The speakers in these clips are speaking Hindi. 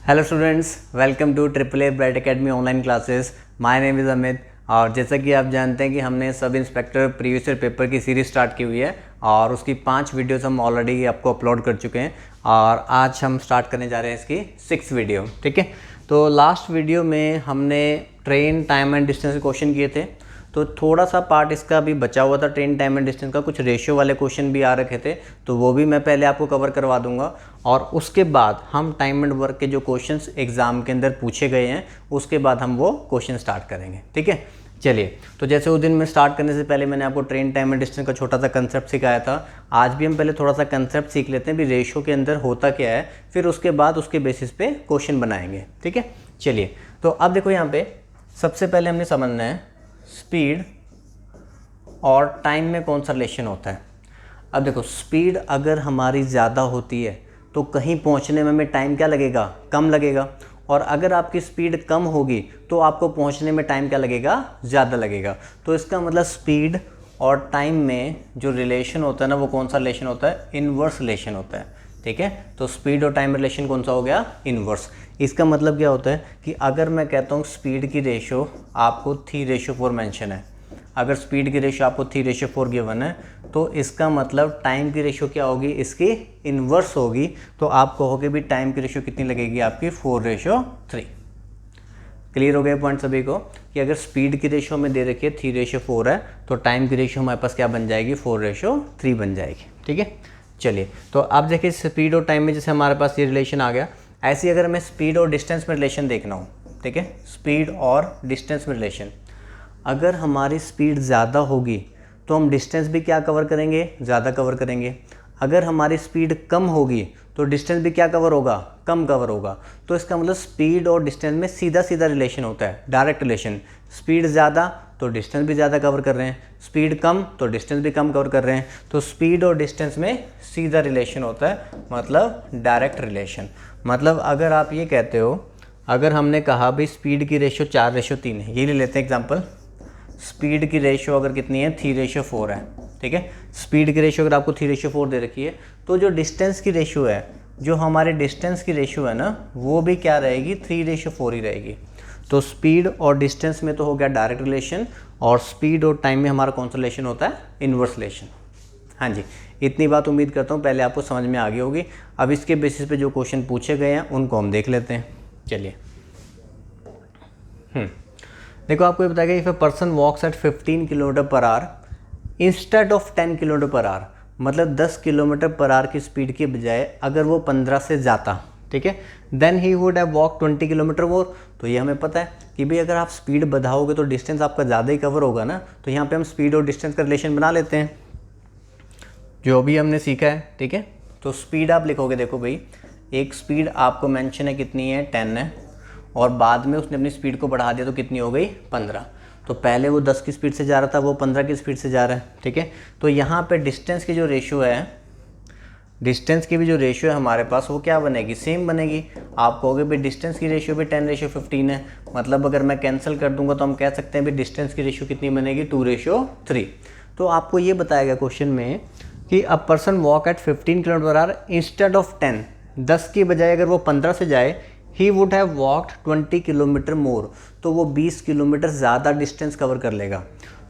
Hello students, welcome to triple a bright academy online classes. My name is Amit. और जैसा कि आप जानते हैं कि हमने sub inspector previous year paper की सीरीज़ स्टार्ट की हुई है और उसकी 5 वीडियोस हम ऑलरेडी आपको अपलोड कर चुके हैं और आज हम स्टार्ट करने जा रहे हैं इसकी 6th वीडियो। ठीक है, तो लास्ट वीडियो में हमने ट्रेन टाइम एंड डिस्टेंस के क्वेश्चन किए थे, तो थोड़ा सा पार्ट इसका अभी बचा हुआ था। ट्रेन टाइम एंड डिस्टेंस का कुछ रेशियो वाले क्वेश्चन भी आ रखे थे, तो वो भी मैं पहले आपको कवर करवा दूंगा और उसके बाद हम टाइम एंड वर्क के जो क्वेश्चंस एग्जाम के अंदर पूछे गए हैं उसके बाद हम वो क्वेश्चन स्टार्ट करेंगे। ठीक है, चलिए। तो जैसे उस दिन में स्टार्ट करने से पहले मैंने आपको ट्रेन टाइम एंड डिस्टेंस का छोटा सा कंसेप्ट सिखाया था। आज भी हम पहले थोड़ा सा कंसेप्ट सीख लेते हैं भी रेशियो के अंदर होता क्या है, फिर उसके बाद उसके बेसिस पे क्वेश्चन बनाएंगे। ठीक है, चलिए। तो अब देखो यहाँ पे सबसे पहले हमने समझना है स्पीड और टाइम में कौन सा रिलेशन होता है। अब देखो, स्पीड अगर हमारी ज़्यादा होती है तो कहीं पहुंचने में हमें टाइम क्या लगेगा, कम लगेगा। और अगर आपकी स्पीड कम होगी तो आपको पहुंचने में टाइम क्या लगेगा, ज़्यादा लगेगा। तो इसका मतलब स्पीड और टाइम में जो रिलेशन होता है ना, वो कौन सा रिलेशन होता है, इनवर्स रिलेशन होता है। ठीक है, तो स्पीड और टाइम रिलेशन कौन सा हो गया, इनवर्स। इसका मतलब क्या होता है कि अगर मैं कहता हूँ स्पीड की रेशो आपको 3:4 मेंशन है, अगर स्पीड की रेशियो आपको 3:4 गिवन है, तो इसका मतलब टाइम की रेशियो क्या होगी, इसकी इन्वर्स होगी। तो आप कहोगे भी टाइम की रेशियो कितनी लगेगी, आपकी 4:3। क्लियर हो गया पॉइंट सभी को कि अगर स्पीड की रेशियो में दे रखी है 3:4 है, तो टाइम की रेशियो हमारे पास क्या बन जाएगी, 4:3 बन जाएगी। ठीक है, चलिए। तो आप देखिए स्पीड और टाइम में जैसे हमारे पास ये रिलेशन आ गया, ऐसे ही अगर हमें स्पीड और डिस्टेंस में रिलेशन देखना हो, ठीक है, स्पीड और डिस्टेंस में रिलेशन, अगर हमारी स्पीड ज़्यादा होगी तो हम डिस्टेंस भी क्या कवर करेंगे, ज़्यादा कवर करेंगे। अगर हमारी स्पीड कम होगी तो डिस्टेंस भी क्या कवर होगा, कम कवर होगा। तो इसका मतलब स्पीड और डिस्टेंस में सीधा सीधा रिलेशन होता है, डायरेक्ट रिलेशन। स्पीड ज़्यादा तो डिस्टेंस भी ज़्यादा कवर कर रहे हैं, स्पीड कम तो डिस्टेंस भी कम कवर कर रहे हैं। तो स्पीड और डिस्टेंस में सीधा रिलेशन होता है, मतलब डायरेक्ट रिलेशन। मतलब अगर आप ये कहते हो, अगर हमने कहा भाई स्पीड की रेशियो 4:3 है, ये ले लेते हैं एग्जाम्पल। स्पीड की रेशियो अगर कितनी है, 3:4 है। ठीक है, स्पीड की रेशियो अगर आपको 3:4 दे रखी है, तो जो डिस्टेंस की रेशियो है, जो हमारे डिस्टेंस की रेशियो है ना, वो भी क्या रहेगी, 3:4 ही रहेगी। तो स्पीड और डिस्टेंस में तो हो गया डायरेक्ट रिलेशन, और स्पीड और टाइम में हमारा कौन सा रिलेशन होता है, इनवर्स रिलेशन। हाँ जी, इतनी बात उम्मीद करता हूँ पहले आपको समझ में आ गई होगी। अब इसके बेसिस पे जो क्वेश्चन पूछे गए हैं उनको हम देख लेते हैं। चलिए। देखो, आपको ये बताया, if a person walks at 15 kilometre per hour instead of 10 kilometre per hour, मतलब 10 किलोमीटर पर आवर की स्पीड के बजाय अगर वो 15 से जाता, ठीक है, then he would have walk 20 kilometre more. तो ये हमें पता है कि भाई अगर आप स्पीड बढ़ाओगे तो डिस्टेंस आपका ज़्यादा ही कवर होगा ना। तो यहाँ पे हम स्पीड और डिस्टेंस का रिलेशन बना लेते हैं जो भी हमने सीखा है। ठीक है, तो स्पीड आप लिखोगे, देखो भाई एक स्पीड आपको मेंशन है कितनी है, 10 है, और बाद में उसने अपनी स्पीड को बढ़ा दिया तो कितनी हो गई, 15। तो पहले वो 10 की स्पीड से जा रहा था, वो 15 की स्पीड से जा रहा है। ठीक है, तो यहाँ पे डिस्टेंस की जो रेशियो है, डिस्टेंस की भी जो रेशियो है हमारे पास, वो क्या बनेगी, सेम बनेगी। आप कहोगे भाई डिस्टेंस की रेशियो भी 10:15 है, मतलब अगर मैं कैंसिल कर दूंगा तो हम कह सकते हैं भाई डिस्टेंस की रेशियो कितनी बनेगी, 2:3। तो आपको ये बताया गया क्वेश्चन में कि a person walk at 15 kilometre per hour instead of 10, 10 की बजाय अगर वो 15 से जाए, he would have walked 20 kilometre more, तो वो 20 किलोमीटर ज़्यादा डिस्टेंस कवर कर लेगा।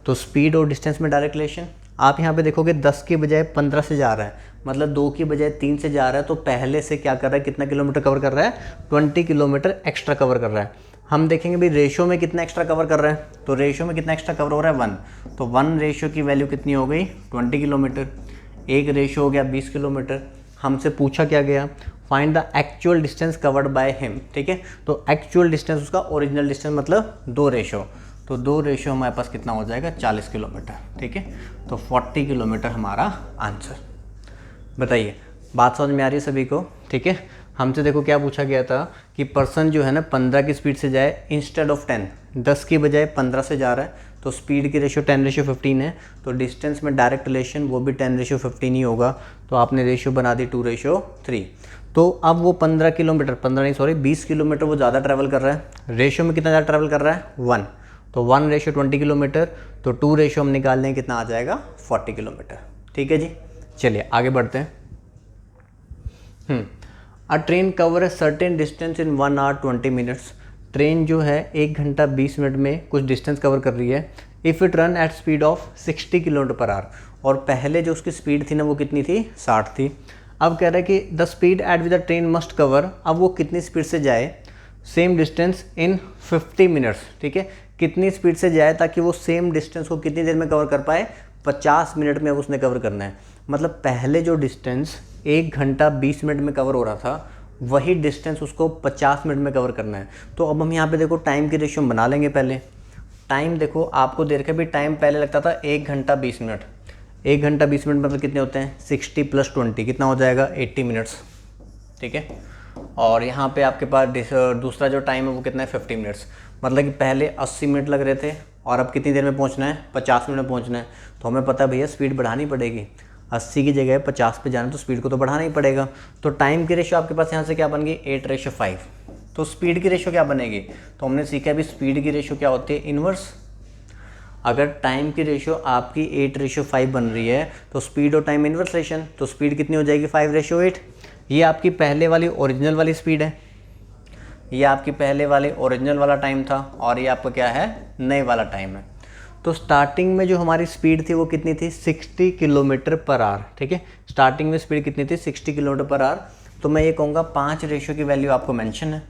तो स्पीड और डिस्टेंस में डायरेक्ट रिलेशन। आप यहाँ पे देखोगे 10 की बजाय 15 से जा रहा है, मतलब 2 की बजाय 3 से जा रहा है, तो पहले से क्या कर रहा है, कितना किलोमीटर कवर कर रहा है, 20 किलोमीटर एक्स्ट्रा कवर कर रहा है। हम देखेंगे भाई रेशियो में कितना एक्स्ट्रा कवर कर रहा है, तो रेशियो में कितना एक्स्ट्रा कवर हो रहा है, 1। तो 1 रेशियो की वैल्यू कितनी हो गई, 20 किलोमीटर। एक रेशियो हो गया 20 किलोमीटर। हमसे पूछा क्या गया, find the actual distance covered by him. ठीक है, तो एक्चुअल डिस्टेंस उसका ओरिजिनल डिस्टेंस मतलब 2 रेशियो, तो 2 रेशियो हमारे पास कितना हो जाएगा, 40 किलोमीटर। ठीक है, तो 40 किलोमीटर हमारा आंसर। बताइए, बात समझ में आ रही है सभी को। ठीक है, हमसे देखो क्या पूछा गया था कि पर्सन जो है ना 15 की स्पीड से जाए इंस्टेड ऑफ 10, 10 की बजाय 15 से जा रहा है, तो स्पीड की रेशियो 10:15 है, तो डिस्टेंस में डायरेक्ट रिलेशन वो भी 10:15 ही होगा। तो आपने रेशियो बना दी 2:3। तो अब वो 15 किलोमीटर, 15 नहीं सॉरी 20 किलोमीटर वो ज़्यादा ट्रैवल कर रहा है। रेशियो में कितना ज़्यादा ट्रैवल कर रहा है, 1। तो 1:20 किलोमीटर, तो 2 रेशियो हम निकाल लें, कितना आ जाएगा, 40 किलोमीटर। ठीक है जी, चलिए आगे बढ़ते हैं। अ train cover a certain distance in 1 hour 20 minutes। Train जो है 1 घंटा 20 मिनट में कुछ डिस्टेंस कवर कर रही है। If it run at speed of 60 kilometre per our, और पहले जो उसकी स्पीड थी ना वो कितनी थी, 60 थी। अब कह रहा है कि the speed at with the train must cover, अब वो कितनी स्पीड से जाए सेम डिस्टेंस इन 50 मिनट्स, ठीक है, कितनी स्पीड से जाए ताकि वो सेम डिस्टेंस को कितनी देर में कवर कर पाए, 50 मिनट में उसने कवर करना है। मतलब पहले जो डिस्टेंस 1 घंटा 20 मिनट में कवर हो रहा था वही डिस्टेंस उसको 50 मिनट में कवर करना है। तो अब हम यहाँ पे देखो टाइम की रेशियो बना लेंगे। पहले टाइम देखो, आपको देर का भी टाइम पहले लगता था 1 घंटा 20 मिनट। 1 घंटा 20 मिनट मतलब कितने होते हैं, 60 + 20 कितना हो जाएगा, 80 मिनट्स, ठीक है। और यहाँ पे आपके पास दूसरा जो टाइम है वो कितना है, 50 मिनट्स। मतलब कि पहले 80 मिनट लग रहे थे और अब कितनी देर में पहुँचना है, 50 मिनट में पहुँचना है। तो हमें पता है भैया स्पीड बढ़ानी पड़ेगी, 80 की जगह 50 पे जाना तो स्पीड को तो बढ़ाना ही पड़ेगा। तो टाइम की रेशियो आपके पास यहाँ से क्या बन गई, 8:5। तो स्पीड की रेशियो क्या बनेगी, तो हमने सीखा अभी स्पीड की रेशियो क्या होती है, इन्वर्स। अगर टाइम की रेशियो आपकी 8:5 बन रही है तो स्पीड और टाइम इन्वर्स रिलेशन, तो स्पीड कितनी हो जाएगी, 5:8। ये आपकी पहले वाली ओरिजिनल वाली स्पीड है, ये आपकी पहले वाली ओरिजिनल वाला टाइम था, और ये आपका क्या है, नए वाला टाइम है। तो स्टार्टिंग में जो हमारी स्पीड थी वो कितनी थी, 60 किलोमीटर पर आवर, ठीक है। स्टार्टिंग में स्पीड कितनी थी, 60 किलोमीटर पर आवर। तो मैं ये कहूँगा 5 रेशियो की वैल्यू आपको मेंशन है।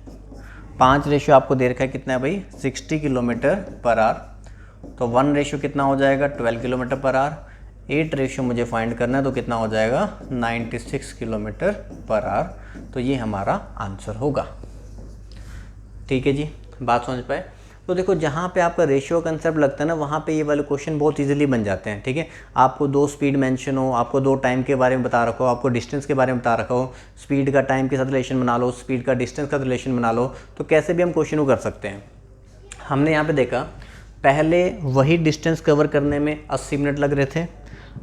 5 रेशियो आपको दे रखा है कितना है भाई, 60 किलोमीटर पर आवर। तो 1 रेशियो कितना हो जाएगा, 12 किलोमीटर पर आवर। 8 रेशियो मुझे फाइंड करना है तो कितना हो जाएगा, 96 किलोमीटर पर आवर। तो ये हमारा आंसर होगा, ठीक है जी, बात समझ पाए। तो देखो जहाँ पे आपका रेशियो कंसेप्ट लगता है ना, वहाँ पे ये वाले क्वेश्चन बहुत इजीली बन जाते हैं, ठीक है। आपको 2 स्पीड मेंशन हो, आपको 2 टाइम के बारे में बता रखा हो, आपको डिस्टेंस के बारे में बता रखा हो, स्पीड का टाइम के साथ रिलेशन बना लो, स्पीड का डिस्टेंस का रिलेशन बना लो, तो कैसे भी हम क्वेश्चन को कर सकते हैं। हमने यहाँ पर देखा पहले वही डिस्टेंस कवर करने में 80 मिनट लग रहे थे,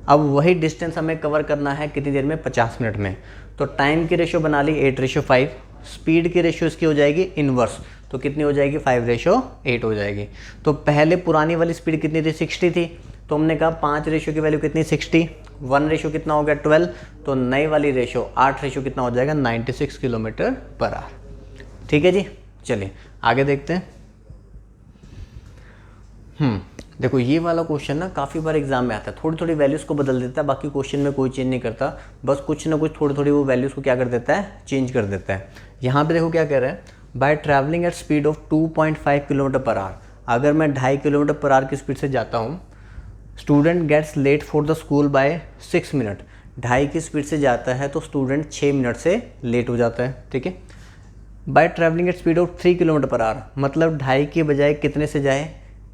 अब वही डिस्टेंस हमें कवर करना है कितनी देर में, 50 मिनट में। तो टाइम की रेशियो बना ली 8:5, स्पीड की रेशियो इसकी हो जाएगी इन्वर्स, तो कितनी हो जाएगी, 5:8 हो जाएगी। तो पहले पुरानी वाली स्पीड कितनी थी, 60 थी, तो हमने कहा 5 रेशियो की वैल्यू कितनी, 60। 1 रेशियो कितना हो गया, 12। तो नई वाली रेशियो 8 रेशियो कितना हो जाएगा, 96 किलोमीटर पर आवर, ठीक है जी। चलिए आगे देखते हैं। देखो ये वाला क्वेश्चन ना काफ़ी बार एग्जाम में आता है, थोड़ी थोड़ी वैल्यूज़ को बदल देता है, बाकी क्वेश्चन में कोई चेंज नहीं करता, बस कुछ ना कुछ थोड़ी थोड़ी वो वैल्यूज़ को क्या कर देता है, चेंज कर देता है। यहाँ पे देखो क्या कह रहा है, bye travelling eight speed of 2.5 kilometre per our. अगर मैं 2.5 किलोमीटर पर आवर की स्पीड से जाता हूँ, student gets late for the school by 6 minute. 2.5 की स्पीड से जाता है तो स्टूडेंट 6 मिनट से लेट हो जाता है, ठीक है। Bye travelling eight speed of 3 kilometre per hour, मतलब 2.5 के बजाय कितने से जाए,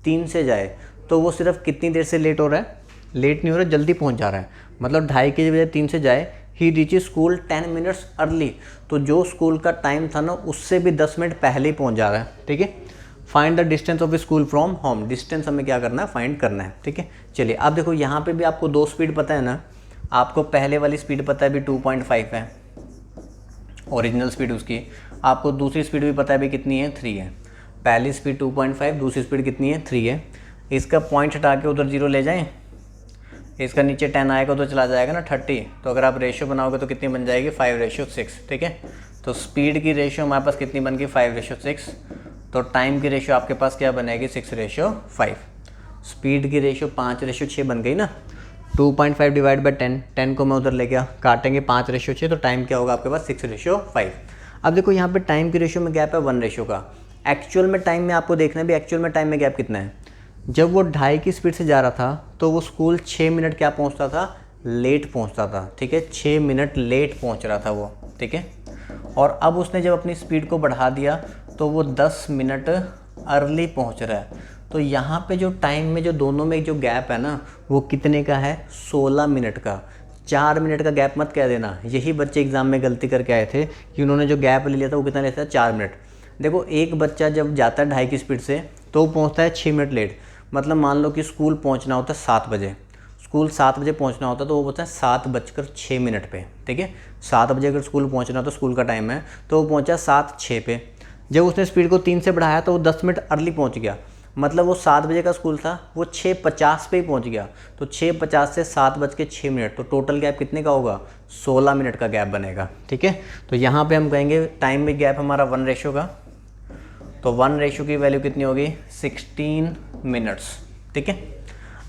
3 से जाए, तो वो सिर्फ कितनी देर से लेट हो रहा है, लेट नहीं हो रहा, जल्दी पहुंच जा रहा है। मतलब 2.5 के बजाय 3 से जाए, ही रीचेज स्कूल 10 मिनट्स अर्ली, तो जो स्कूल का टाइम था ना उससे भी 10 मिनट पहले ही पहुंच जा रहा है, ठीक है। Find the distance of school from home, distance हमें क्या करना है, फाइंड करना है, ठीक है। चलिए अब देखो यहाँ पे भी आपको 2 स्पीड पता है ना, आपको पहले वाली स्पीड पता है भी 2.5 है ओरिजिनल स्पीड उसकी, आपको दूसरी स्पीड भी पता है भी कितनी है, 3 है। पहली स्पीड 2.5, दूसरी स्पीड कितनी है, 3 है। इसका पॉइंट हटा के उधर 0 ले जाएं, इसका नीचे 10 आएगा तो चला जाएगा ना 30, तो अगर आप रेशियो बनाओगे तो कितनी बन जाएगी, 5:6, ठीक है। तो स्पीड की रेशियो हमारे पास कितनी बन गई, 5:6। तो टाइम की रेशियो आपके पास क्या बनेगी, 6:5। स्पीड की रेशियो 5:6 बन गई ना। 2.5 डिवाइड बाई 10, 10 को मैं उधर ले गया, काटेंगे 5:6, तो टाइम क्या होगा आपके पास, 6:5। अब देखो यहाँ पे टाइम की रेशियो में गैप है 1 रेशियो का। एक्चुअल में टाइम में आपको देखना है भी एक्चुअल में टाइम में गैप कितना है। जब वो 2.5 की स्पीड से जा रहा था तो वो स्कूल 6 मिनट क्या पहुंचता था, लेट पहुंचता था, ठीक है। 6 मिनट लेट पहुंच रहा था वो, ठीक है। और अब उसने जब अपनी स्पीड को बढ़ा दिया तो वो 10 मिनट अर्ली पहुंच रहा है। तो यहाँ पे जो टाइम में जो दोनों में जो गैप है ना वो कितने का है, 16 मिनट का। 4 मिनट का गैप मत कह देना, यही बच्चे एग्जाम में गलती करके आए थे कि उन्होंने जो गैप ले लिया था वो कितना लेता है, 4 मिनट। देखो एक बच्चा जब जाता है 2.5 की स्पीड से तो वो पहुँचता है 6 मिनट लेट। मतलब मान लो कि स्कूल पहुंचना होता है 7 बजे, स्कूल 7 बजे पहुंचना होता है तो वो बोलता है 7:06 पे, ठीक है। 7 बजे अगर स्कूल पहुंचना तो स्कूल का टाइम है, तो वो पहुंचा 7:06 पे। जब उसने स्पीड को 3 से बढ़ाया तो वो 10 मिनट अर्ली पहुंच गया। मतलब वो 7 बजे का स्कूल था, वो 6:50 पे ही पहुंच गया। तो 6:50 से 7:06, तो टोटल गैप कितने का होगा, 16 मिनट का गैप बनेगा। ठीक है, तो यहाँ पे हम कहेंगे टाइम में गैप हमारा 1 का, तो 1 की वैल्यू कितनी होगी 16 मिनट्स। ठीक है,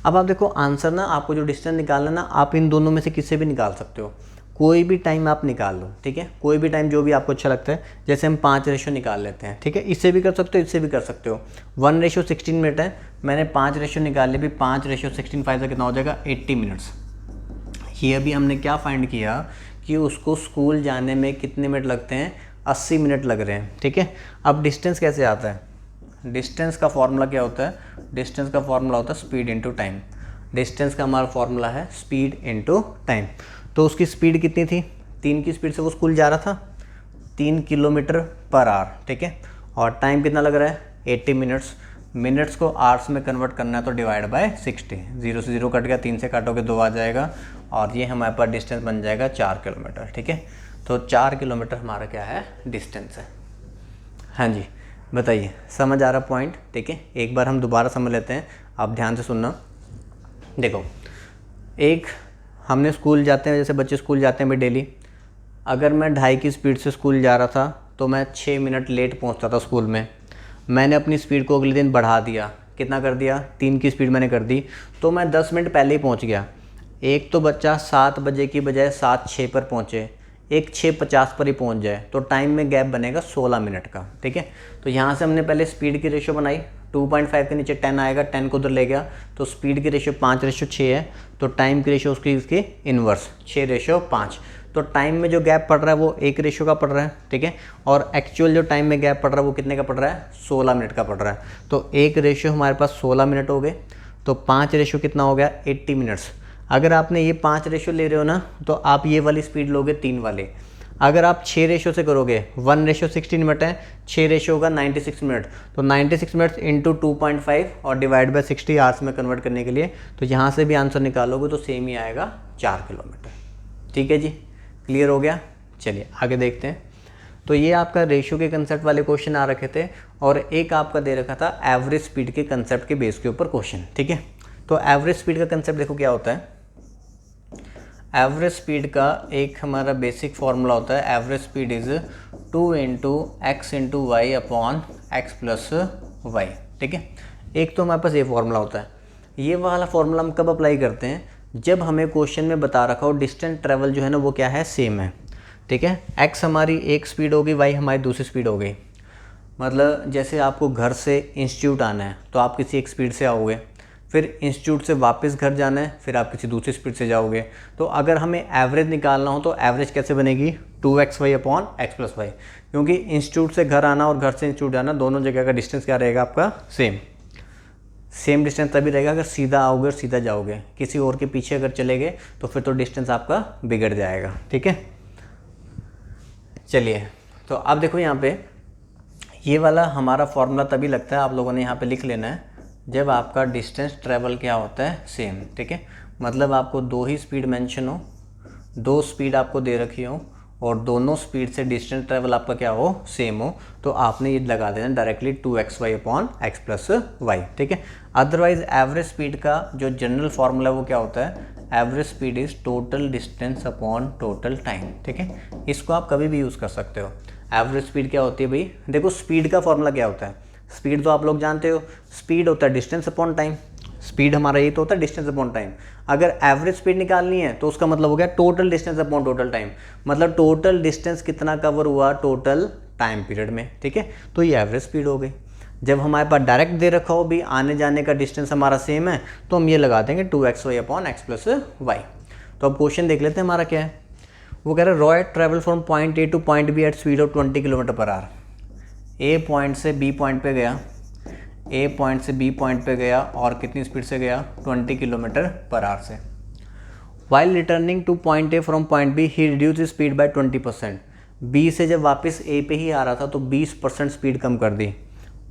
अब आप देखो आंसर ना, आपको जो डिस्टेंस निकालना ना, आप इन दोनों में से किसी भी निकाल सकते हो, कोई भी टाइम आप निकाल लो। ठीक है, कोई भी टाइम जो भी आपको अच्छा लगता है, जैसे हम 5 निकाल लेते हैं। ठीक है, इससे भी कर सकते हो, इससे भी कर सकते हो। 1:16 मिनट है, मैंने 5 निकाल लिए, भी 5:16 5 से कितना हो जाएगा 80 मिनट्स। ये अभी हमने क्या फाइंड किया कि उसको स्कूल जाने में कितने मिनट लगते हैं, 80 मिनट लग रहे हैं। ठीक है, अब डिस्टेंस कैसे आता है, डिस्टेंस का फॉर्मूला क्या होता है, डिस्टेंस का फॉर्मूला होता है स्पीड इनटू टाइम। डिस्टेंस का हमारा फॉर्मूला है स्पीड इनटू टाइम। तो उसकी स्पीड कितनी थी, 3 की स्पीड से वो स्कूल जा रहा था, 3 किलोमीटर पर आवर। ठीक है, और टाइम कितना लग रहा है 80 मिनट्स। मिनट्स को आवर्स में कन्वर्ट करना है तो डिवाइड बाय 60, 0 से 0 कट गया, 3 से काटोगे 2 आ जाएगा, और ये हमारे पास डिस्टेंस बन जाएगा 4 किलोमीटर। ठीक है, तो 4 किलोमीटर हमारा क्या है, डिस्टेंस है। हाँ जी, बताइए समझ आ रहा पॉइंट। ठीक है, एक बार हम दोबारा समझ लेते हैं, आप ध्यान से सुनना। देखो, एक हमने स्कूल जाते हैं, जैसे बच्चे स्कूल जाते हैं भाई डेली, अगर मैं 2.5 की स्पीड से स्कूल जा रहा था तो मैं 6 मिनट लेट पहुंचता था स्कूल में। मैंने अपनी स्पीड को अगले दिन बढ़ा दिया, कितना कर दिया, 3 की स्पीड मैंने कर दी, तो मैं 10 मिनट पहले ही पहुंच गया। एक तो बच्चा 7 बजे की बजाय 7:06 पर पहुंचे, एक 6:50 पर ही पहुंच जाए, तो टाइम में गैप बनेगा 16 मिनट का। ठीक है, तो यहाँ से हमने पहले स्पीड की रेशो बनाई, 2.5 के नीचे 10 आएगा, 10 को उधर ले गया, तो स्पीड की रेशो 5:6 है, तो टाइम की रेशो उसकी इन्वर्स 6:5। तो टाइम में जो गैप पड़ रहा है वो 1 का पड़ रहा है। ठीक है, और एक्चुअल जो टाइम में गैप पड़ रहा है वो कितने का पड़ रहा है, 16 मिनट का पड़ रहा है। तो 1 हमारे पास 16 मिनट हो गए, तो 5 कितना हो गया 80 मिनट्स। अगर आपने ये 5 ले रहे हो ना, तो आप ये वाली स्पीड लोगे 3 वाले। अगर आप 6 से करोगे, 1:16 मिनट है, 6 होगा 96 मिनट, तो 96 मिनट्स इंटू 2.5 और डिवाइड बाय 60 आवर्स में कन्वर्ट करने के लिए, तो यहाँ से भी आंसर निकालोगे तो सेम ही आएगा 4 किलोमीटर। ठीक है जी, क्लियर हो गया। चलिए आगे देखते हैं। तो ये आपका रेशियो के कंसेप्ट वाले क्वेश्चन आ रखे थे, और एक आपका दे रखा था एवरेज स्पीड के कंसेप्ट के बेस के ऊपर क्वेश्चन। ठीक है, तो एवरेज स्पीड का कंसेप्ट देखो क्या होता है। एवरेज स्पीड का एक हमारा बेसिक फॉर्मूला होता है, average speed is 2 × x × y upon x + y। ठीक है, एक तो हमारे पास ये फॉर्मूला होता है। ये वाला फॉर्मूला हम कब अप्लाई करते हैं, जब हमें क्वेश्चन में बता रखा हो डिस्टेंस ट्रेवल जो है ना वो क्या है, सेम है। ठीक है, x हमारी एक स्पीड होगी, y हमारी दूसरी स्पीड हो गई। मतलब जैसे आपको घर से इंस्टीट्यूट आना है तो आप किसी एक स्पीड से आओगे, फिर इंस्टीट्यूट से वापस घर जाना है, फिर आप किसी दूसरी स्पीड से जाओगे। तो अगर हमें एवरेज निकालना हो तो एवरेज कैसे बनेगी, 2xy अपॉन x + y, क्योंकि इंस्टीट्यूट से घर आना और घर से इंस्टीट्यूट जाना दोनों जगह का डिस्टेंस क्या रहेगा आपका, सेम डिस्टेंस तभी रहेगा अगर सीधा आओगे और सीधा जाओगे। किसी और के पीछे अगर चले गए तो फिर तो डिस्टेंस आपका बिगड़ जाएगा। ठीक है, चलिए तो अब देखो यहाँ पे ये वाला हमारा फॉर्मूला तभी लगता है, आप लोगों ने यहाँ पे लिख लेना है, जब आपका डिस्टेंस ट्रेवल क्या होता है, सेम। ठीक है, मतलब आपको 2 ही स्पीड मेंशन हो, 2 स्पीड आपको दे रखी हो, और दोनों स्पीड से डिस्टेंस ट्रेवल आपका क्या हो, सेम हो, तो आपने ये लगा देना directly 2xy upon x + y। ठीक है, अदरवाइज एवरेज स्पीड का जो जनरल फार्मूला वो क्या होता है, average speed is total distance upon total time. ठीक है, इसको आप कभी भी यूज़ कर सकते हो। एवरेज स्पीड क्या होती है भाई, देखो स्पीड का फॉर्मूला क्या होता है, स्पीड तो आप लोग जानते हो, स्पीड होता है डिस्टेंस अपॉन टाइम। स्पीड हमारा ये तो होता है डिस्टेंस अपॉन टाइम। अगर एवरेज स्पीड निकालनी है तो उसका मतलब हो गया total distance upon total time, मतलब टोटल डिस्टेंस कितना कवर हुआ टोटल टाइम पीरियड में। ठीक है, तो ये एवरेज स्पीड हो गई। जब हमारे पास डायरेक्ट दे रखा हो भी आने जाने का डिस्टेंस हमारा सेम है, तो हम ये लगा देंगे 2xy अपॉन x + y। तो अब क्वेश्चन देख लेते हैं हमारा क्या है। वो कह रहे हैं Roy travel from point A to point B at speed of 20 km/h। A point से बी पॉइंट पे गया, ए पॉइंट से बी पॉइंट पे गया और कितनी स्पीड से गया, 20 km/h से। While returning to point A from point B he reduce speed by 20%। B से जब वापस ए पे ही आ रहा था तो 20% स्पीड कम कर दी।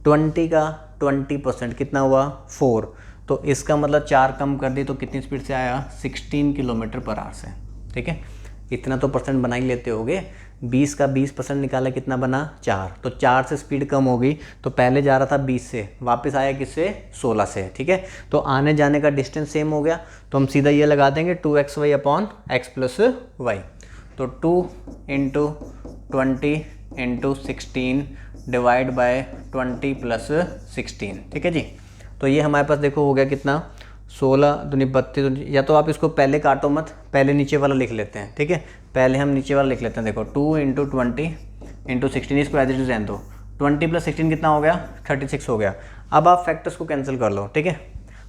20 का 20% कितना हुआ, 4। तो इसका मतलब 4 कम कर दी तो कितनी स्पीड से आया, 16 km/h से। ठीक है, इतना तो परसेंट बना ही लेते होगे। 20 का 20% निकाला कितना बना, 4। तो 4 से स्पीड कम हो गई, तो पहले जा रहा था 20 से, वापस आया किससे, 16 से। ठीक है, तो आने जाने का डिस्टेंस सेम हो गया, तो हम सीधा ये लगा देंगे 2xy अपॉन x + y। तो 2 into 20 into 16 divide by 20 plus 16, ठीक है जी। तो ये हमारे पास देखो हो गया कितना, 16 दूनी 32, या तो आप इसको पहले काटो मत, पहले नीचे वाला लिख लेते हैं, ठीक है। पहले हम नीचे वाला लिख लेते हैं, देखो 2 इंटू 20 इंटू 16, इसको एज इट इज रहने दो। 20 प्लस 16 कितना हो गया, 36 हो गया। अब आप फैक्टर्स को कैंसिल कर लो, ठीक है।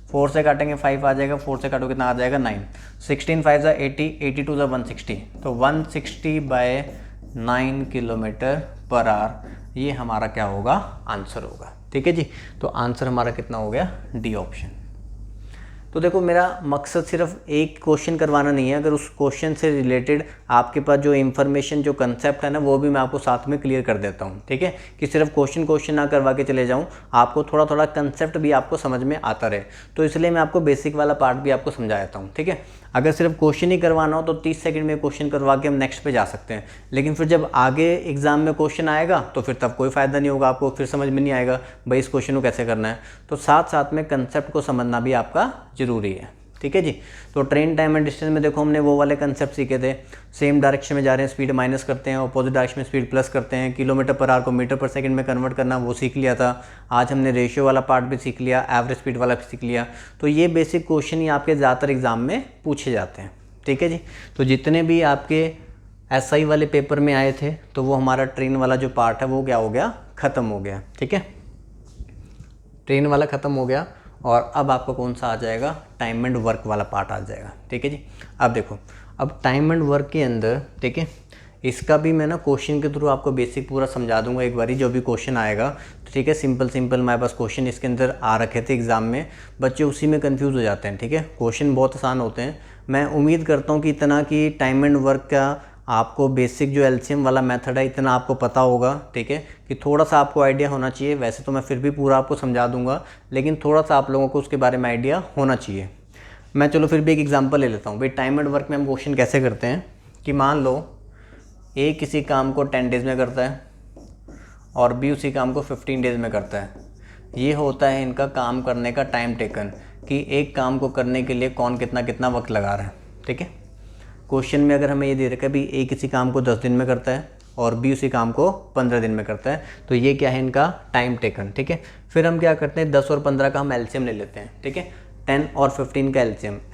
4 से काटेंगे 5 आ जाएगा, 4 से काटो कितना आ जाएगा 9, 16 5 ज़ा 80, 82 ज़ा 160, तो 160 बाय 9 किलोमीटर पर आवर, ये हमारा क्या होगा, आंसर होगा, ठीक है जी। तो आंसर हमारा कितना हो गया, डी ऑप्शन। तो देखो मेरा मकसद सिर्फ एक क्वेश्चन करवाना नहीं है, अगर उस क्वेश्चन से रिलेटेड आपके पास जो इन्फॉर्मेशन, जो कंसेप्ट है ना, वो भी मैं आपको साथ में क्लियर कर देता हूँ, ठीक है। कि सिर्फ क्वेश्चन ना करवा के चले जाऊँ, आपको थोड़ा थोड़ा कंसेप्ट भी आपको समझ में आता रहे, तो इसलिए मैं आपको बेसिक वाला पार्ट भी आपको समझा देता हूँ, ठीक है। अगर सिर्फ क्वेश्चन ही करवाना हो तो 30 सेकंड में क्वेश्चन करवा के हम नेक्स्ट पे जा सकते हैं, लेकिन फिर जब आगे एग्जाम में क्वेश्चन आएगा तो फिर तब कोई फ़ायदा नहीं होगा, आपको फिर समझ में नहीं आएगा भाई इस क्वेश्चन को कैसे करना है। तो साथ साथ में कंसेप्ट को समझना भी आपका ज़रूरी है, ठीक है जी। तो ट्रेन टाइम एंड डिस्टेंस में देखो हमने वो वाले कंसेप्ट सीखे थे, सेम डायरेक्शन में जा रहे हैं स्पीड माइनस करते हैं, अपोजिट डायरेक्शन में स्पीड प्लस करते हैं, किलोमीटर पर आवर को मीटर पर सेकंड में कन्वर्ट करना वो सीख लिया था। आज हमने रेशियो वाला पार्ट भी सीख लिया, एवरेज स्पीड वाला भी सीख लिया। तो ये बेसिक क्वेश्चन ही आपके ज़्यादातर एग्जाम में पूछे जाते हैं, ठीक है जी। तो जितने भी आपके SI वाले पेपर में आए थे तो वो हमारा ट्रेन वाला जो पार्ट है वो क्या हो गया, ख़त्म हो गया, ठीक है। ट्रेन वाला ख़त्म हो गया और अब आपको कौन सा आ जाएगा, टाइम एंड वर्क वाला पार्ट आ जाएगा, ठीक है जी। अब देखो, अब टाइम एंड वर्क के अंदर, ठीक है, इसका भी मैं ना क्वेश्चन के थ्रू आपको बेसिक पूरा समझा दूंगा एक बारी, जो भी क्वेश्चन आएगा, तो ठीक है। सिंपल हमारे पास क्वेश्चन इसके अंदर आ रखे थे एग्जाम में, बच्चे उसी में कंफ्यूज हो जाते हैं, ठीक है। क्वेश्चन बहुत आसान होते हैं। मैं उम्मीद करता हूँ कि इतना कि टाइम एंड वर्क का आपको बेसिक जो LCM वाला मेथड है इतना आपको पता होगा, ठीक है, कि थोड़ा सा आपको आइडिया होना चाहिए। वैसे तो मैं फिर भी पूरा आपको समझा दूंगा, लेकिन थोड़ा सा आप लोगों को उसके बारे में आइडिया होना चाहिए। मैं चलो फिर भी एक एग्जांपल ले लेता हूँ भाई, टाइम एंड वर्क में हम क्वेश्चन कैसे करते हैं कि मान लो A किसी काम को 10 डेज़ में करता है और B उसी काम को 15 डेज़ में करता है। ये होता है इनका काम करने का टाइम टेकन, कि एक काम को करने के लिए कौन कितना कितना वक्त लगा रहा है, ठीक है। क्वेश्चन में अगर हमें ये दे रखा है भी A किसी काम को 10 दिन में करता है और B उसी काम को 15 दिन में करता है, तो ये क्या है इनका टाइम टेकन, ठीक है। फिर हम क्या करते हैं, 10 और 15 का हम LCM ले लेते हैं, ठीक है। 10 और 15 का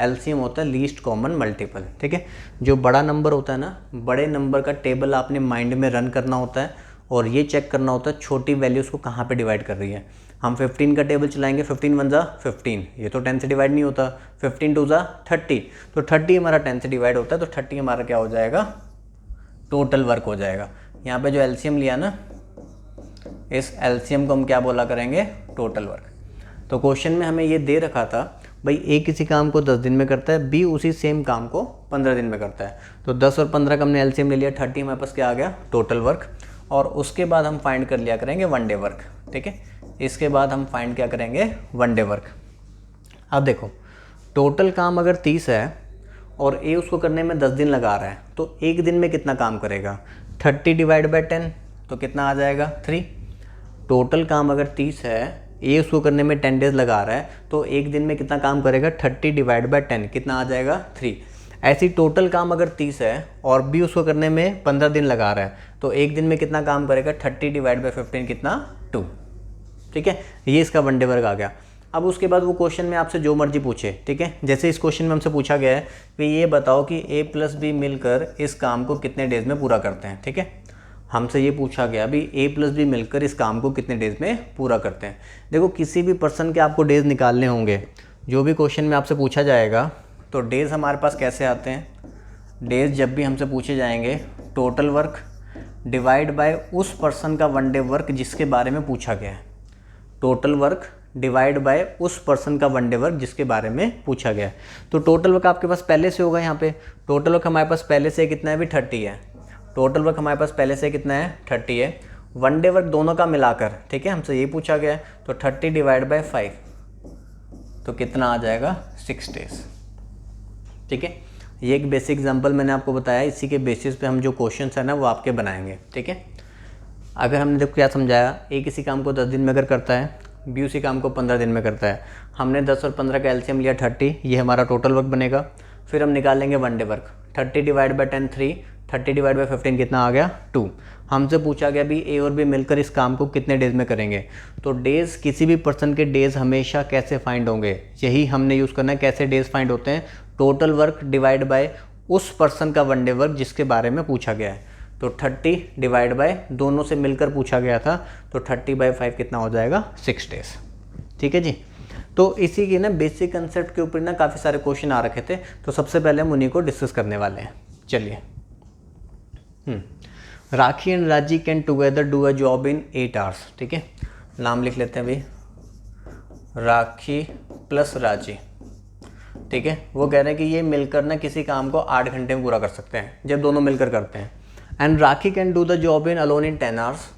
LCM होता है लीस्ट कॉमन मल्टीपल, ठीक है। जो बड़ा नंबर होता है ना, बड़े नंबर का टेबल आपने माइंड में रन करना होता है और ये चेक करना होता है छोटी वैल्यूज़ को कहाँ पे डिवाइड कर रही है। हम 15 का टेबल चलाएंगे, 15 1 ज़ा 15, ये तो 10 से डिवाइड नहीं होता। 15 2 ज़ा 30, तो 30 हमारा 10 से डिवाइड होता है, तो 30 हमारा क्या हो जाएगा, टोटल वर्क हो जाएगा। यहाँ पे जो LCM लिया ना, इस LCM को हम क्या बोला करेंगे, टोटल वर्क। तो क्वेश्चन में हमें ये दे रखा था भाई A किसी काम को 10 दिन में करता है, B उसी सेम काम को 15 दिन में करता है। तो 10 और 15 का हमने LCM ले लिया, 30 हमारे पास क्या आ गया, टोटल वर्क। और उसके बाद हम फाइंड कर लिया करेंगे 1 डे वर्क, ठीक है। इसके बाद हम फाइंड क्या करेंगे, 1 डे वर्क। अब देखो, टोटल काम अगर 30 है और A उसको करने में 10 दिन लगा रहा है, तो एक दिन में कितना काम करेगा, 30 डिवाइड बाई 10, तो कितना आ जाएगा 3। टोटल काम अगर 30 है, A उसको करने में 10 डेज़ लगा रहा है, तो एक दिन में कितना काम करेगा, 30 डिवाइड बाई 10, कितना आ जाएगा 3। ऐसी टोटल काम अगर 30 है और B उसको करने में 15 दिन लगा रहा है, तो एक दिन में कितना काम करेगा, 30 डिवाइड बाई 15 कितना, 2, ठीक है। ये इसका 1 डे वर्क आ गया। अब उसके बाद वो क्वेश्चन में आपसे जो मर्जी पूछे, ठीक है। जैसे इस क्वेश्चन में हमसे पूछा गया है कि ये बताओ कि A प्लस B मिलकर इस काम को कितने डेज़ में पूरा करते हैं, ठीक है। हमसे ये पूछा गया भी A प्लस B मिलकर इस काम को कितने डेज़ में पूरा करते हैं। देखो, किसी भी पर्सन के आपको डेज़ निकालने होंगे, जो भी क्वेश्चन में आपसे पूछा जाएगा, तो डेज़ हमारे पास कैसे आते हैं, डेज़ जब भी हमसे पूछे जाएंगे, टोटल वर्क डिवाइड बाय उस पर्सन का 1 डे वर्क जिसके बारे में पूछा गया है। टोटल वर्क डिवाइड बाय उस पर्सन का 1 डे वर्क जिसके बारे में पूछा गया है। तो टोटल वर्क आपके पास पहले से होगा, यहाँ पे टोटल वर्क हमारे पास पहले से कितना है भी, 30 है। टोटल वर्क हमारे पास पहले से कितना है, 30 है। 1 डे वर्क दोनों का मिलाकर, ठीक है, हमसे ये पूछा गया है, तो 30 डिवाइड बाई 5, तो कितना आ जाएगा, 6 डेज़, ठीक है। ये एक बेसिक एग्जांपल मैंने आपको बताया, इसी के बेसिस पे हम जो क्वेश्चंस है ना वो आपके बनाएंगे, ठीक है। अगर हमने देखो क्या समझाया, A किसी काम को 10 दिन में अगर करता है, B उसी काम को 15 दिन में करता है। हमने 10 और 15 का LCM लिया 30, ये हमारा टोटल वर्क बनेगा। फिर हम निकालेंगे 1 day work, 30 divide by 10 3, 30 divide by 15 कितना आ गया 2। हमसे पूछा गया भी ए और बी मिलकर इस काम को कितने डेज़ में करेंगे। तो डेज़, किसी भी पर्सन के डेज़ हमेशा कैसे फाइंड होंगे, यही हमने यूज़ करना है। कैसे डेज़ फाइंड होते हैं, टोटल वर्क डिवाइड बाय उस पर्सन का वन डे वर्क जिसके बारे में पूछा गया है। तो 30 डिवाइड बाय दोनों से मिलकर पूछा गया था, तो 30/5 कितना हो जाएगा 6 डेज़। ठीक है जी। तो इसी की ना बेसिक कंसेप्ट के ऊपर ना काफ़ी सारे क्वेश्चन आ रखे थे, तो सबसे पहले हम उन्हीं को डिस्कस करने वाले हैं। चलिए, राखी एंड राजी can together do a job in 8 hours. ठीक है, नाम लिख लेते हैं भाई, राखी प्लस राजी। ठीक है, वो कह रहे हैं कि ये मिलकर ना किसी काम को 8 घंटे में पूरा कर सकते हैं जब दोनों मिलकर करते हैं। And rakhi can do the job in alone in 10 hours.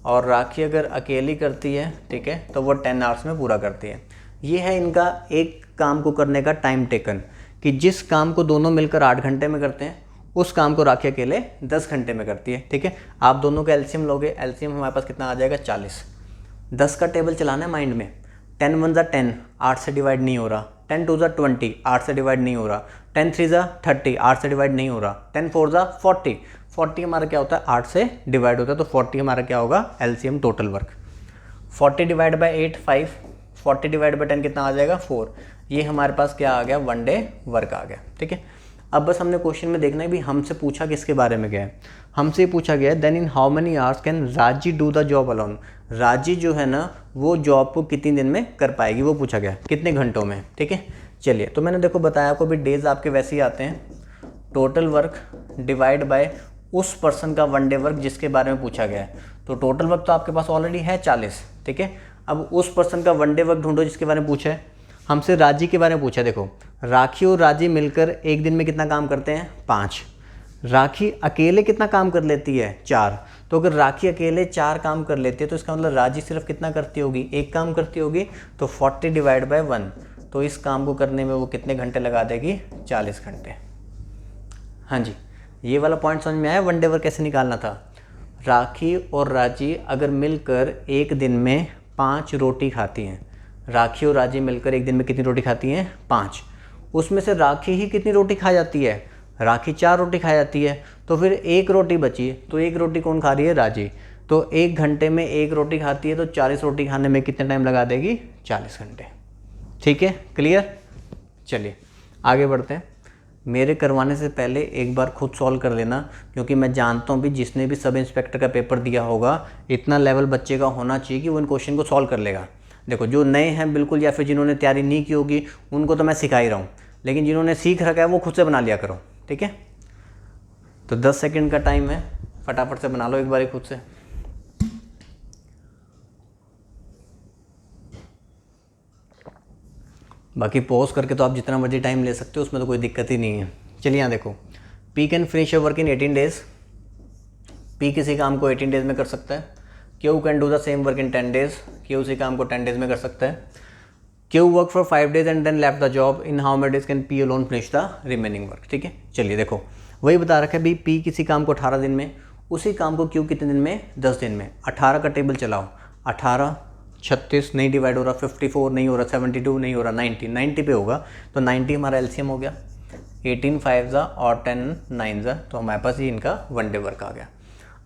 और राखी अगर अकेली करती है, ठीक है, तो वो 10 आवर्स में पूरा करती है। ये है इनका एक काम को करने का टाइम टेकन, कि जिस काम को दोनों मिलकर 8 घंटे में करते हैं उस काम को राखी अकेले 10 घंटे में करती है। ठीक है, आप दोनों का एलसीएम लोगे, एलसीएम हमारे पास कितना आ जाएगा 40। 10 का टेबल चलाना है माइंड में। 10 1 ज़ा 10, 8 से डिवाइड नहीं हो रहा। 10 2 ज़ा 20, 8 से डिवाइड नहीं हो रहा। 10 3 ज़ा 30, 8 से डिवाइड नहीं हो रहा। 10 4 ज़ा 40, 40 हमारा क्या होता है 8 से डिवाइड होता है, तो 40 हमारा क्या होगा LCM total work. 40 divide by 8 5, 40 divide by 10 कितना आ जाएगा 4। ये हमारे पास क्या आ गया, वन डे वर्क आ गया। ठीक है, अब बस हमने क्वेश्चन में देखना है भी हमसे पूछा किसके बारे में गया है। हमसे पूछा गया है then in how many hours can Raji do the job alone. Raji जो है ना वो जॉब को कितने दिन में कर पाएगी, वो पूछा गया कितने घंटों में। ठीक है, चलिए, तो मैंने देखो बताया आपको भी डेज आपके वैसे ही आते हैं, टोटल वर्क डिवाइड बाय उस पर्सन का वन डे वर्क जिसके बारे में पूछा गया है। तो टोटल वर्क तो आपके पास ऑलरेडी है 40। ठीक है, अब उस पर्सन का वन डे वर्क ढूंढो जिसके बारे में पूछा है। हमसे राजी के बारे में पूछा है। देखो, राखी और राजी मिलकर एक दिन में कितना काम करते हैं 5। राखी अकेले कितना काम कर लेती है 4। तो अगर राखी अकेले 4 काम कर लेती है तो इसका मतलब राजी सिर्फ कितना करती होगी, एक काम करती होगी। तो 40 डिवाइड बाय 1, तो इस काम को करने में वो कितने घंटे लगा देगी 40 घंटे। हाँ जी, ये वाला पॉइंट समझ में आया, वन डे वर्क कैसे निकालना था। राखी और राजी अगर मिलकर एक दिन में 5 रोटी खाती हैं, राखी और राजी मिलकर एक दिन में कितनी रोटी खाती हैं 5। उसमें से राखी ही कितनी रोटी खा जाती है, राखी 4 रोटी खा जाती है। तो फिर 1 रोटी बची, तो 1 रोटी कौन खा रही है, राजी। तो 1 घंटे में 1 रोटी खाती है, तो 40 रोटी खाने में कितने टाइम लगा देगी 40 घंटे। ठीक है, क्लियर। चलिए आगे बढ़ते हैं। मेरे करवाने से पहले एक बार खुद सॉल्व कर लेना, क्योंकि मैं जानता हूँ भी जिसने भी सब इंस्पेक्टर का पेपर दिया होगा इतना लेवल बच्चे का होना चाहिए कि वो इन क्वेश्चन को सॉल्व कर लेगा। देखो, जो नए हैं बिल्कुल या फिर जिन्होंने तैयारी नहीं की होगी उनको तो मैं सिखा ही रहा हूँ, लेकिन जिन्होंने सीख रखा है वो खुद से बना लिया करो। ठीक है, तो 10 सेकंड का टाइम है, फटाफट से बना लो एक बार खुद से। बाकी पॉज करके तो आप जितना मर्जी टाइम ले सकते हो, उसमें तो कोई दिक्कत ही नहीं है। चलिए यहाँ देखो, P can finish your work in 18 days. P किसी काम को 18 डेज में कर सकता है। Q can do the same work in 10 days. Q उसी काम को 10 डेज में कर सकता है। Q work for 5 days and then left the job. In how many days can P alone finish the remaining work. ठीक है, चलिए देखो, वही बता रखा है भी पी किसी काम को 18 दिन में, उसी काम को क्यू कितने दिन में 10 दिन में। 18 का टेबल चलाओ, 18 36 नहीं डिवाइड हो रहा, 54 नहीं हो रहा, 72 नहीं हो रहा, 90 पे होगा, तो 90 हमारा एलसीएम हो गया। 18 5 ज़ा और 10 9 ज़ा, तो हमारे पास ये इनका वन डे वर्क आ गया।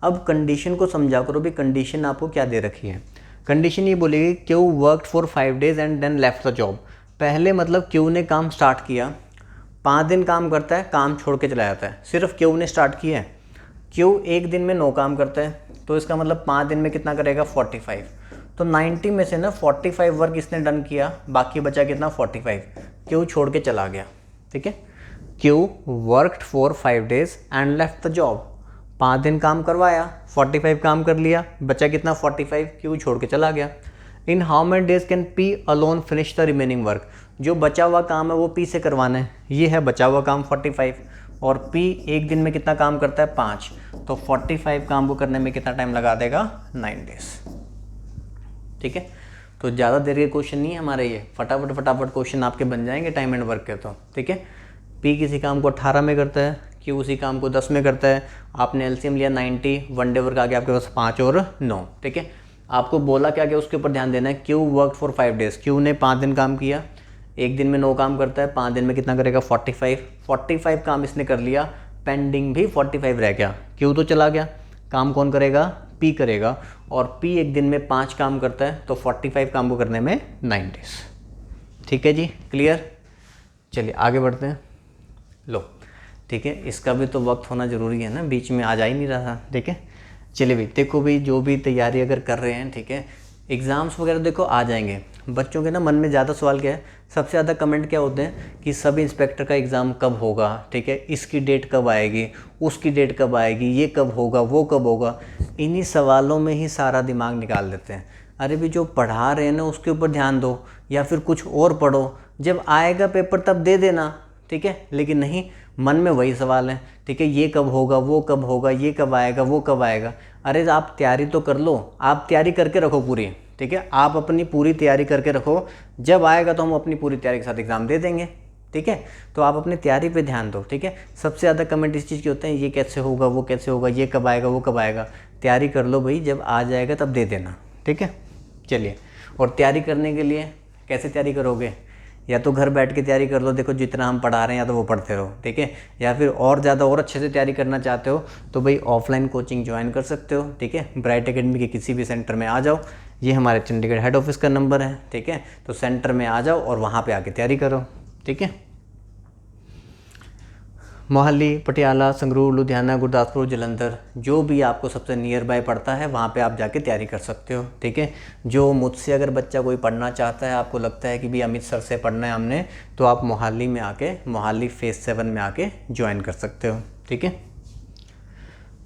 अब कंडीशन को समझा करो भी, कंडीशन आपको क्या दे रखी है। कंडीशन ये बोलेगी Q worked for 5 days and then left the job. पहले मतलब क्यू ने काम स्टार्ट किया, 5 दिन काम करता है, काम छोड़ के चला जाता है, सिर्फ क्यू ने स्टार्ट किया है। क्यू एक दिन में 9 काम करता है, तो इसका मतलब 5 दिन में कितना करेगा 45। तो 90 में से ना 45 वर्क इसने डन किया, बाकी बचा कितना 45। क्यू छोड़ के चला गया। ठीक है, Q worked for 5 days and left the job. 5 दिन काम करवाया, 45 काम कर लिया, बचा कितना 45, क्यू छोड़ के चला गया। इन how many days can P alone finish the remaining work. जो बचा हुआ काम है वो पी से करवाना है, ये है बचा हुआ काम 45, और पी एक दिन में कितना काम करता है 5, तो 45 काम को करने में कितना टाइम लगा देगा 9 डेज। ठीक है, तो ज़्यादा देर के क्वेश्चन नहीं है हमारे ये, फटाफट क्वेश्चन आपके बन जाएंगे टाइम एंड वर्क के। तो ठीक है, पी किसी काम को 18 में करता है, क्यू उसी काम को 10 में करता है। आपने एलसीएम लिया 90, वन डे वर्क आ गया आपके पास 5 और 9। ठीक है, आपको बोला क्या कि उसके ऊपर ध्यान देना है। Q work for 5 days, Q ने 5 दिन काम किया, एक दिन में 9 काम करता है, 5 दिन में कितना करेगा 45 काम इसने कर लिया, पेंडिंग भी 45 रह गया। क्यू तो चला गया, काम कौन करेगा, पी करेगा, और पी एक दिन में 5 काम करता है, तो 45 काम को करने में 9 डेज। ठीक है जी, क्लियर। चलिए आगे बढ़ते हैं। लो ठीक है, इसका भी तो वक्त होना ज़रूरी है ना, बीच में आ जा ही नहीं रहा था। ठीक है, चलिए भाई देखो भाई, जो भी तैयारी अगर कर रहे हैं, ठीक है, एग्ज़ाम्स वगैरह देखो आ जाएंगे। बच्चों के ना मन में ज़्यादा सवाल क्या है, सबसे ज़्यादा कमेंट क्या होते हैं कि सब इंस्पेक्टर का एग्ज़ाम कब होगा, ठीक है, इसकी डेट कब आएगी, उसकी डेट कब आएगी, ये कब होगा, वो कब होगा। इन्हीं सवालों में ही सारा दिमाग निकाल देते हैं। अरे भी जो पढ़ा रहे हैं ना उसके ऊपर ध्यान दो, या फिर कुछ और पढ़ो, जब आएगा पेपर तब दे देना। ठीक है, लेकिन नहीं, मन में वही सवाल है। ठीक है, ये कब होगा, वो कब होगा, ये कब आएगा, वो कब आएगा। अरे आप तैयारी तो कर लो, आप तैयारी करके रखो पूरी। ठीक है, आप अपनी पूरी तैयारी करके रखो, जब आएगा तो हम अपनी पूरी तैयारी के साथ एग्ज़ाम दे देंगे। ठीक है, तो आप अपनी तैयारी पे ध्यान दो। ठीक है, सबसे ज़्यादा कमेंट इस चीज़ के होते हैं, ये कैसे होगा, वो कैसे होगा, ये कब आएगा, वो कब आएगा। तैयारी कर लो भाई, जब आ जाएगा तब दे देना। ठीक है, चलिए। और तैयारी करने के लिए कैसे तैयारी करोगे, या तो घर बैठ के तैयारी कर लो, देखो जितना हम पढ़ा रहे हैं या तो वो पढ़ते रहो। ठीक है, या फिर और ज़्यादा और अच्छे से तैयारी करना चाहते हो तो भाई ऑफलाइन कोचिंग ज्वाइन कर सकते हो। ठीक है, ब्राइट एकेडमी के किसी भी सेंटर में आ जाओ, ये हमारे चंडीगढ़ हेड ऑफिस का नंबर है। ठीक है, तो सेंटर में आ जाओ और वहाँ पे आके तैयारी करो। ठीक है, मोहाली, पटियाला, संगरूर, लुधियाना, गुरदासपुर, जलंधर, जो भी आपको सबसे नियर बाय पड़ता है वहाँ पे आप जाके तैयारी कर सकते हो। ठीक है, जो मुझसे अगर बच्चा कोई पढ़ना चाहता है, आपको लगता है कि भी अमित सर से पढ़ना है हमने, तो आप मोहाली में आके, मोहाली फेज़ 7 में आके ज्वाइन कर सकते हो। ठीक है,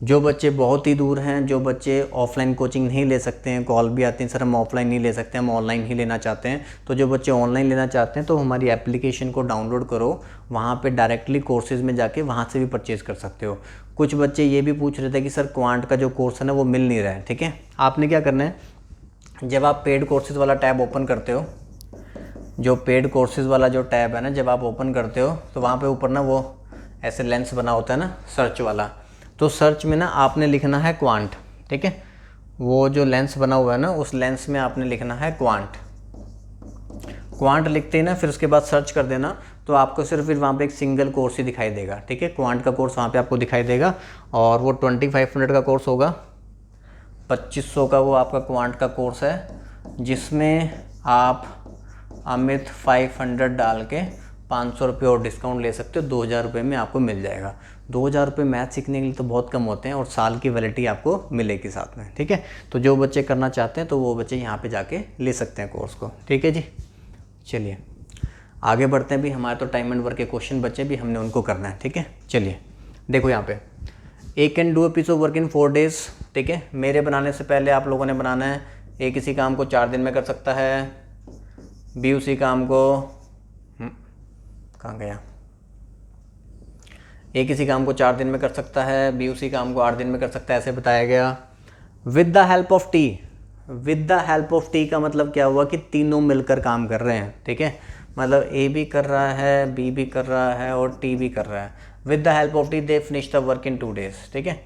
जो बच्चे बहुत ही दूर हैं, जो बच्चे ऑफलाइन कोचिंग नहीं ले सकते हैं, कॉल भी आती है सर हम ऑफलाइन नहीं ले सकते, हम ऑनलाइन ही लेना चाहते हैं, तो जो बच्चे ऑनलाइन लेना चाहते हैं तो हमारी एप्लीकेशन को डाउनलोड करो, वहाँ पे डायरेक्टली कोर्सेज़ में जाके वहाँ से भी परचेज़ कर सकते हो। कुछ बच्चे ये भी पूछ रहे थे कि सर क्वांट का जो कोर्स है ना वो मिल नहीं रहा है। ठीक है, आपने क्या करना है, जब आप पेड कोर्सेज़ वाला टैब ओपन करते हो, जो पेड कोर्सेज़ वाला जो टैब है ना, जब आप ओपन करते हो तो वहाँ पर ऊपर ना वो ऐसे लेंस बना होता है ना सर्च वाला, तो सर्च में ना आपने लिखना है क्वांट। ठीक है, वो जो लेंस बना हुआ है ना उस लेंस में आपने लिखना है क्वांट। क्वांट लिखते ही ना फिर उसके बाद सर्च कर देना, तो आपको सिर्फ फिर वहाँ पे एक सिंगल कोर्स ही दिखाई देगा। ठीक है, क्वांट का कोर्स वहाँ पे आपको दिखाई देगा, और वो 2500 का कोर्स होगा, 2500 का वो आपका क्वांट का कोर्स है, जिसमें आप अमित 500 डाल के 500 रुपये और डिस्काउंट ले सकते हो, 2000 रुपये में आपको मिल जाएगा। 2000 रुपये मैथ सीखने के लिए तो बहुत कम होते हैं, और साल की वैलिडिटी आपको मिलेगी साथ में। ठीक है, तो जो बच्चे करना चाहते हैं तो वो बच्चे यहाँ पे जाके ले सकते हैं कोर्स को। ठीक है जी, चलिए आगे बढ़ते हैं। भी हमारे तो टाइम एंड वर्क के क्वेश्चन बच्चे भी हमने उनको करना है। ठीक है, चलिए देखो यहाँ पे, A can do a piece of work in 4 days. ठीक है, मेरे बनाने से पहले आप लोगों ने बनाना है। ए किसी काम को 4 दिन में कर सकता है, बी उसी काम को कहाँ गया, ए किसी काम को 4 दिन में कर सकता है, बी उसी काम को 8 दिन में कर सकता है, ऐसे बताया गया। With the help of T, with the help of T का मतलब क्या हुआ कि तीनों मिलकर काम कर रहे हैं। ठीक है, मतलब ए भी कर रहा है, बी भी कर रहा है और टी भी कर रहा है। With the help of T they finish the work in 2 days. ठीक है,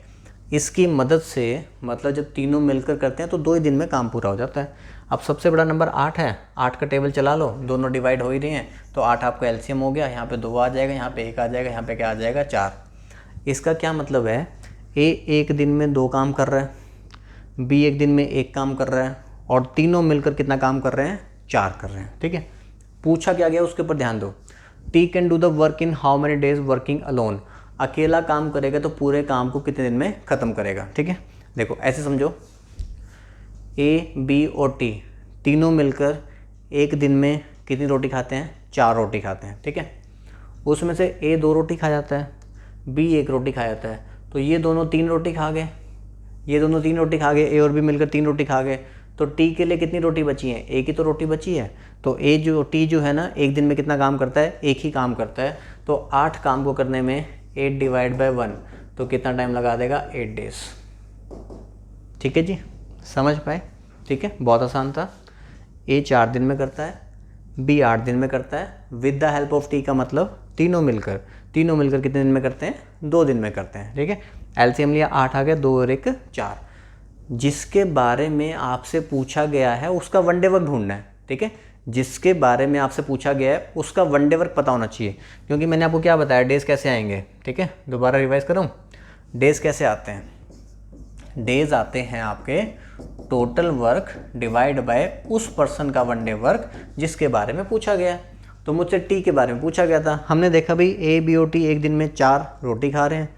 इसकी मदद से मतलब जब तीनों मिलकर करते हैं तो 2 ही दिन में काम पूरा हो जाता है। अब सबसे बड़ा नंबर 8 है, 8 का टेबल चला लो, दोनों डिवाइड हो ही रहे हैं, तो 8 आपका एलसीएम हो गया, यहाँ पे 2 आ जाएगा, यहाँ पे 1 आ जाएगा, यहाँ पे क्या आ जाएगा 4। इसका क्या मतलब है, ए एक दिन में 2 काम कर रहा है, बी एक दिन में 1 काम कर रहा है, और तीनों मिलकर कितना काम कर रहे हैं, 4 कर रहे हैं। ठीक है, पूछा क्या गया उसके ऊपर ध्यान दो। T can do the work in how many days working alone, अकेला काम करेगा तो पूरे काम को कितने दिन में ख़त्म करेगा। ठीक है, देखो ऐसे समझो, ए बी और टी तीनों मिलकर एक दिन में कितनी रोटी खाते हैं, 4 रोटी खाते हैं। ठीक है, उसमें से ए 2 रोटी खा जाता है, बी 1 रोटी खा जाता है, तो ये दोनों 3 रोटी खा गए, ये दोनों 3 रोटी खा गए, ए और बी मिलकर 3 रोटी खा गए, तो टी के लिए कितनी रोटी बची है, एक ही तो रोटी बची है। तो टी जो है ना एक दिन में कितना काम करता है, एक ही काम करता है, तो 8 काम को करने में 8 डिवाइड बाय 1, तो कितना टाइम लगा देगा, 8 डेज। ठीक है जी, समझ पाए। ठीक है, बहुत आसान था। ए 4 दिन में करता है, बी 8 दिन में करता है, with the help of T का मतलब तीनों मिलकर कितने दिन में करते हैं, 2 दिन में करते हैं। ठीक है, एलसीएम लिया, 8 आ गया, 2 और 1 4। जिसके बारे में आपसे पूछा गया है उसका वनडे वर्क ढूंढना है। ठीक है, जिसके बारे में आपसे पूछा गया है उसका वन डे वर्क पता होना चाहिए, क्योंकि मैंने आपको क्या बताया डेज़ कैसे आएंगे। ठीक है, दोबारा रिवाइज करूँ, डेज़ कैसे आते हैं? डेज़ आते हैं आपके टोटल वर्क डिवाइड बाय उस पर्सन का वन डे वर्क जिसके बारे में पूछा गया है। तो मुझसे टी के बारे में पूछा गया था, हमने देखा भाई ए बी और टी एक दिन में 4 रोटी खा रहे हैं,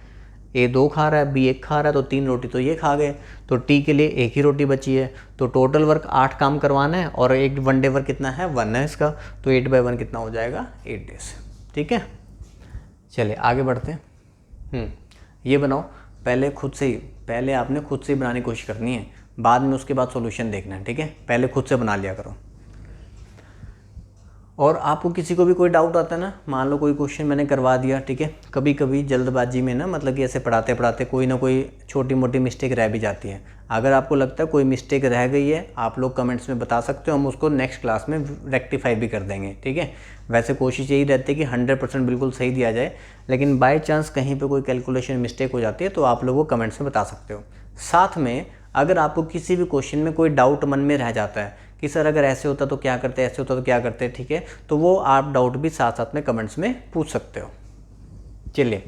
ए 2 खा रहा है, बी 1 खा रहा है, तो 3 रोटी तो ये खा गए, तो टी के लिए एक ही रोटी बची है। तो टोटल वर्क 8 काम करवाना है और एक वन डे वर्क कितना है 1 है इसका, तो 8/1 कितना हो जाएगा 8 डेज। ठीक है, चलिए आगे बढ़ते हैं। ये बनाओ, पहले आपने खुद से ही बनाने की कोशिश करनी है, बाद में उसके बाद सॉल्यूशन देखना है। ठीक है, पहले खुद से बना लिया करो। और आपको किसी को भी कोई डाउट आता है ना, मान लो कोई क्वेश्चन मैंने करवा दिया, ठीक है, कभी कभी जल्दबाजी में ना, मतलब कि ऐसे पढ़ाते पढ़ाते कोई ना कोई छोटी मोटी मिस्टेक रह भी जाती है। अगर आपको लगता है कोई मिस्टेक रह गई है, आप लोग कमेंट्स में बता सकते हो, हम उसको नेक्स्ट क्लास में रेक्टिफाई भी कर देंगे। ठीक है, वैसे कोशिश यही रहती है कि 100% बिल्कुल सही दिया जाए, लेकिन बाय चांस कहीं पर कोई कैलकुलेशन मिस्टेक हो जाती है तो आप लोग वो कमेंट्स में बता सकते हो। साथ में अगर आपको किसी भी क्वेश्चन में कोई डाउट मन में रह जाता है कि सर अगर ऐसे होता तो क्या करते, ऐसे होता तो क्या करते, ठीक है, तो वो आप डाउट भी साथ साथ में कमेंट्स में पूछ सकते हो। चलिए,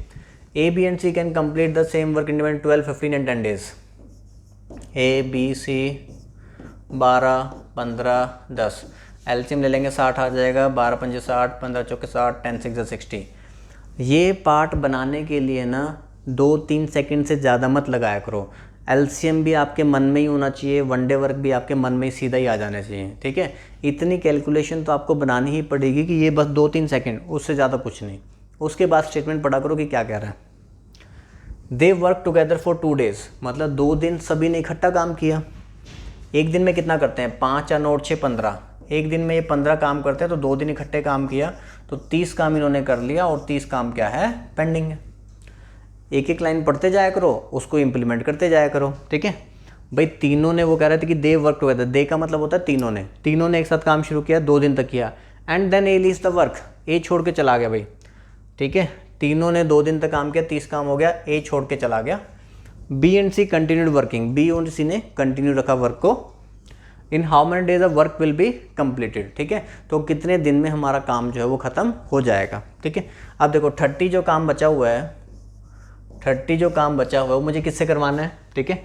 A B and C can complete the same work in 12, 15 and 10 days. A B C 12, 15, 10, LCM ले लेंगे 60 आ जाएगा, 12 पंजे 60, 15 चौके 60, 10 6 60। ये पार्ट बनाने के लिए ना 2-3 सेकंड से ज़्यादा मत लगाया करो। एलसीएम भी आपके मन में ही होना चाहिए, वनडे वर्क भी आपके मन में ही सीधा ही आ जाना चाहिए। ठीक है, इतनी कैलकुलेशन तो आपको बनानी ही पड़ेगी कि ये बस 2-3 सेकंड, उससे ज़्यादा कुछ नहीं। उसके बाद स्टेटमेंट पढ़ा करो कि क्या कह रहा है। They work together for 2 days, मतलब 2 दिन सभी ने इकट्ठा काम किया। एक दिन में कितना करते हैं, 5 या 9 6 15, एक दिन में ये 15 काम करते हैं, तो 2 दिन इकट्ठे काम किया, तो 30 काम इन्होंने कर लिया और 30 काम क्या है, पेंडिंग है। एक एक लाइन पढ़ते जाया करो, उसको इम्प्लीमेंट करते जाया करो। ठीक है भाई, तीनों ने, वो कह रहे थे कि दे वर्क टुगेदर, दे का मतलब होता है तीनों ने एक साथ काम शुरू किया, 2 दिन तक किया। And then A leaves the work, A छोड़ के चला गया भाई। ठीक है, तीनों ने 2 दिन तक काम किया, 30 काम हो गया, ए छोड़ के चला गया। B and C continued working, B और सी ने कंटिन्यू रखा वर्क को। In how many days of work will be completed. ठीक है, तो कितने दिन में हमारा काम जो है वो ख़त्म हो जाएगा। ठीक है, अब देखो 30 जो काम बचा हुआ है, 30 जो काम बचा हुआ है वो मुझे किससे करवाना है। ठीक है,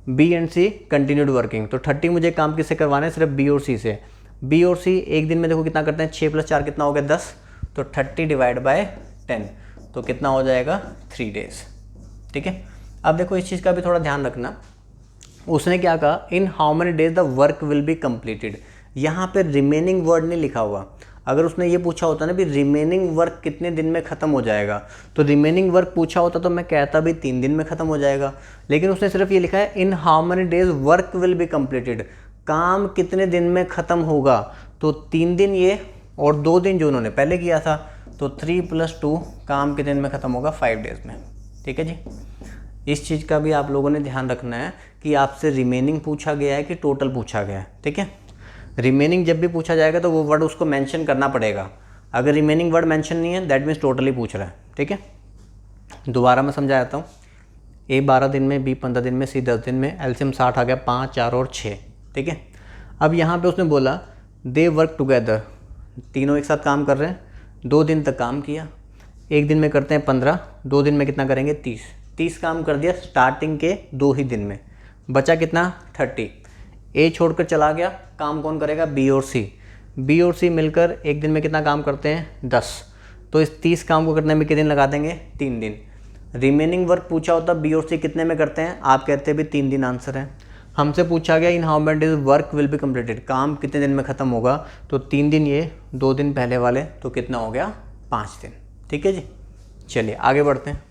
B and C continued working, तो 30 मुझे काम किससे करवाना है, सिर्फ बी और सी से। बी और सी एक दिन में देखो कितना करते हैं, 6 + 4 कितना हो गया 10, तो 30 डिवाइड बाय 10, तो कितना हो जाएगा 3 डेज। ठीक है, अब देखो इस चीज़ का भी थोड़ा ध्यान रखना, उसने क्या कहा, इन how many days the work will be completed. यहाँ पे रिमेनिंग वर्ड नहीं लिखा हुआ। अगर उसने ये पूछा होता ना भी रिमेनिंग वर्क कितने दिन में ख़त्म हो जाएगा, तो रिमेनिंग वर्क पूछा होता तो मैं कहता भी 3 दिन में ख़त्म हो जाएगा, लेकिन उसने सिर्फ ये लिखा है इन how many days work will be completed, काम कितने दिन में ख़त्म होगा। तो 3 दिन ये और 2 दिन जो उन्होंने पहले किया था, तो 3 + 2 काम कितने दिन में ख़त्म होगा, 5 डेज में। ठीक है जी, इस चीज़ का भी आप लोगों ने ध्यान रखना है कि आपसे रिमेनिंग पूछा गया है कि टोटल पूछा गया है। ठीक है, रिमेनिंग जब भी पूछा जाएगा तो वो वर्ड उसको मेंशन करना पड़ेगा। अगर रिमेनिंग वर्ड मेंशन नहीं है दैट मीन्स टोटली पूछ रहा है। ठीक है, दोबारा मैं समझा देता हूँ। ए 12 दिन में, बी 15 दिन में, सी 10 दिन में, एलसीएम 60 आ गया, 5 4 और 6। ठीक है, अब यहाँ पे उसने बोला दे वर्क टुगेदर, तीनों एक साथ काम कर रहे हैं, 2 दिन तक काम किया, एक दिन में करते हैं 15, 2 दिन में कितना करेंगे 30 काम कर दिया स्टार्टिंग के 2 ही दिन में, बचा कितना 30। ए छोड़कर चला गया, काम कौन करेगा, बी और सी मिलकर एक दिन में कितना काम करते हैं 10, तो इस 30 काम को करने में कितने दिन लगा देंगे, 3 दिन। रिमेनिंग वर्क पूछा होता बी और सी कितने में करते हैं, आप कहते भी 3 दिन आंसर है। हमसे पूछा गया इन how many days work will be completed, काम कितने दिन में ख़त्म होगा, तो 3 दिन ये, 2 दिन पहले वाले, तो कितना हो गया 5 दिन। ठीक है जी, चलिए आगे बढ़ते हैं।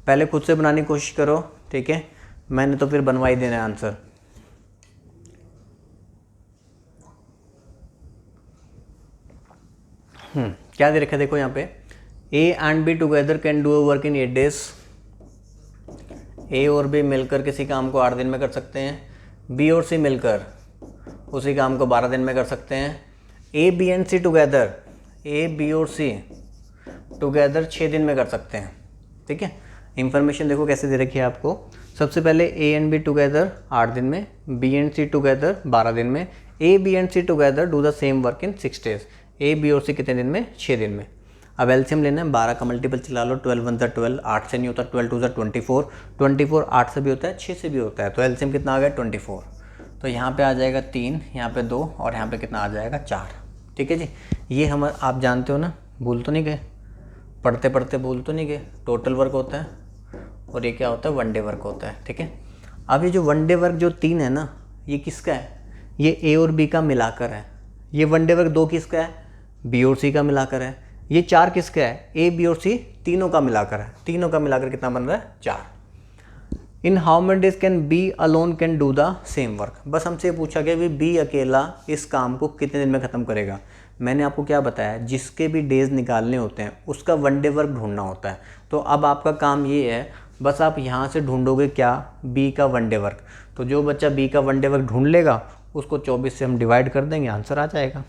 पहले खुद से बनाने की कोशिश करो। ठीक है, मैंने तो फिर बनवा ही देना है आंसर। क्या दे रखा है देखो यहाँ पे, A and B together can do work in 8 days. A और बी मिलकर किसी काम को 8 दिन में कर सकते हैं, बी और सी मिलकर उसी काम को 12 दिन में कर सकते हैं। A B and C together, A B और सी टुगेदर 6 दिन में कर सकते हैं। ठीक है, इंफॉर्मेशन देखो कैसे दे रखी है आपको। सबसे पहले ए एंड बी टुगेदर 8 दिन में, बी एंड सी टुगेदर 12 दिन में, A B and C together do the same work in 6 days। A B और सी कितने दिन में? 6 दिन में। अब एलसीएम लेना है, 12 का मल्टीपल चला लो, 12 1 12, 8 से नहीं होता, 12 2 24, 24 8 से भी होता है, 6 से भी होता है, तो एलसीएम कितना आ गया? 24। तो यहाँ पे आ जाएगा 3, यहाँ पे 2 और यहाँ पे कितना आ जाएगा? 4। ठीक है जी। ये हम आप जानते हो ना, भूल तो नहीं गए? पढ़ते पढ़ते भूल तो नहीं गए? टोटल वर्क होता है और ये क्या होता है? वनडे वर्क होता है। ठीक है। अब ये जो वनडे वर्क जो 3 है ना, ये किसका है? ये ए और बी का मिलाकर है। ये वनडे वर्क 2 किसका है? बी और सी का मिलाकर है। ये 4 किसका है? ए बी और सी तीनों का मिलाकर है। तीनों का मिलाकर कितना बन रहा है? 4। इन how many days can be alone can do the same work. बस हमसे ये पूछा गया कि बी अकेला इस काम को कितने दिन में ख़त्म करेगा। मैंने आपको क्या बताया? जिसके भी डेज निकालने होते हैं उसका वनडे वर्क ढूंढना होता है। तो अब आपका काम ये है, बस आप यहाँ से ढूंढोगे क्या? बी का वनडे वर्क। तो जो बच्चा बी का वनडे वर्क ढूंढ लेगा उसको 24 से हम डिवाइड कर देंगे, आंसर आ जाएगा।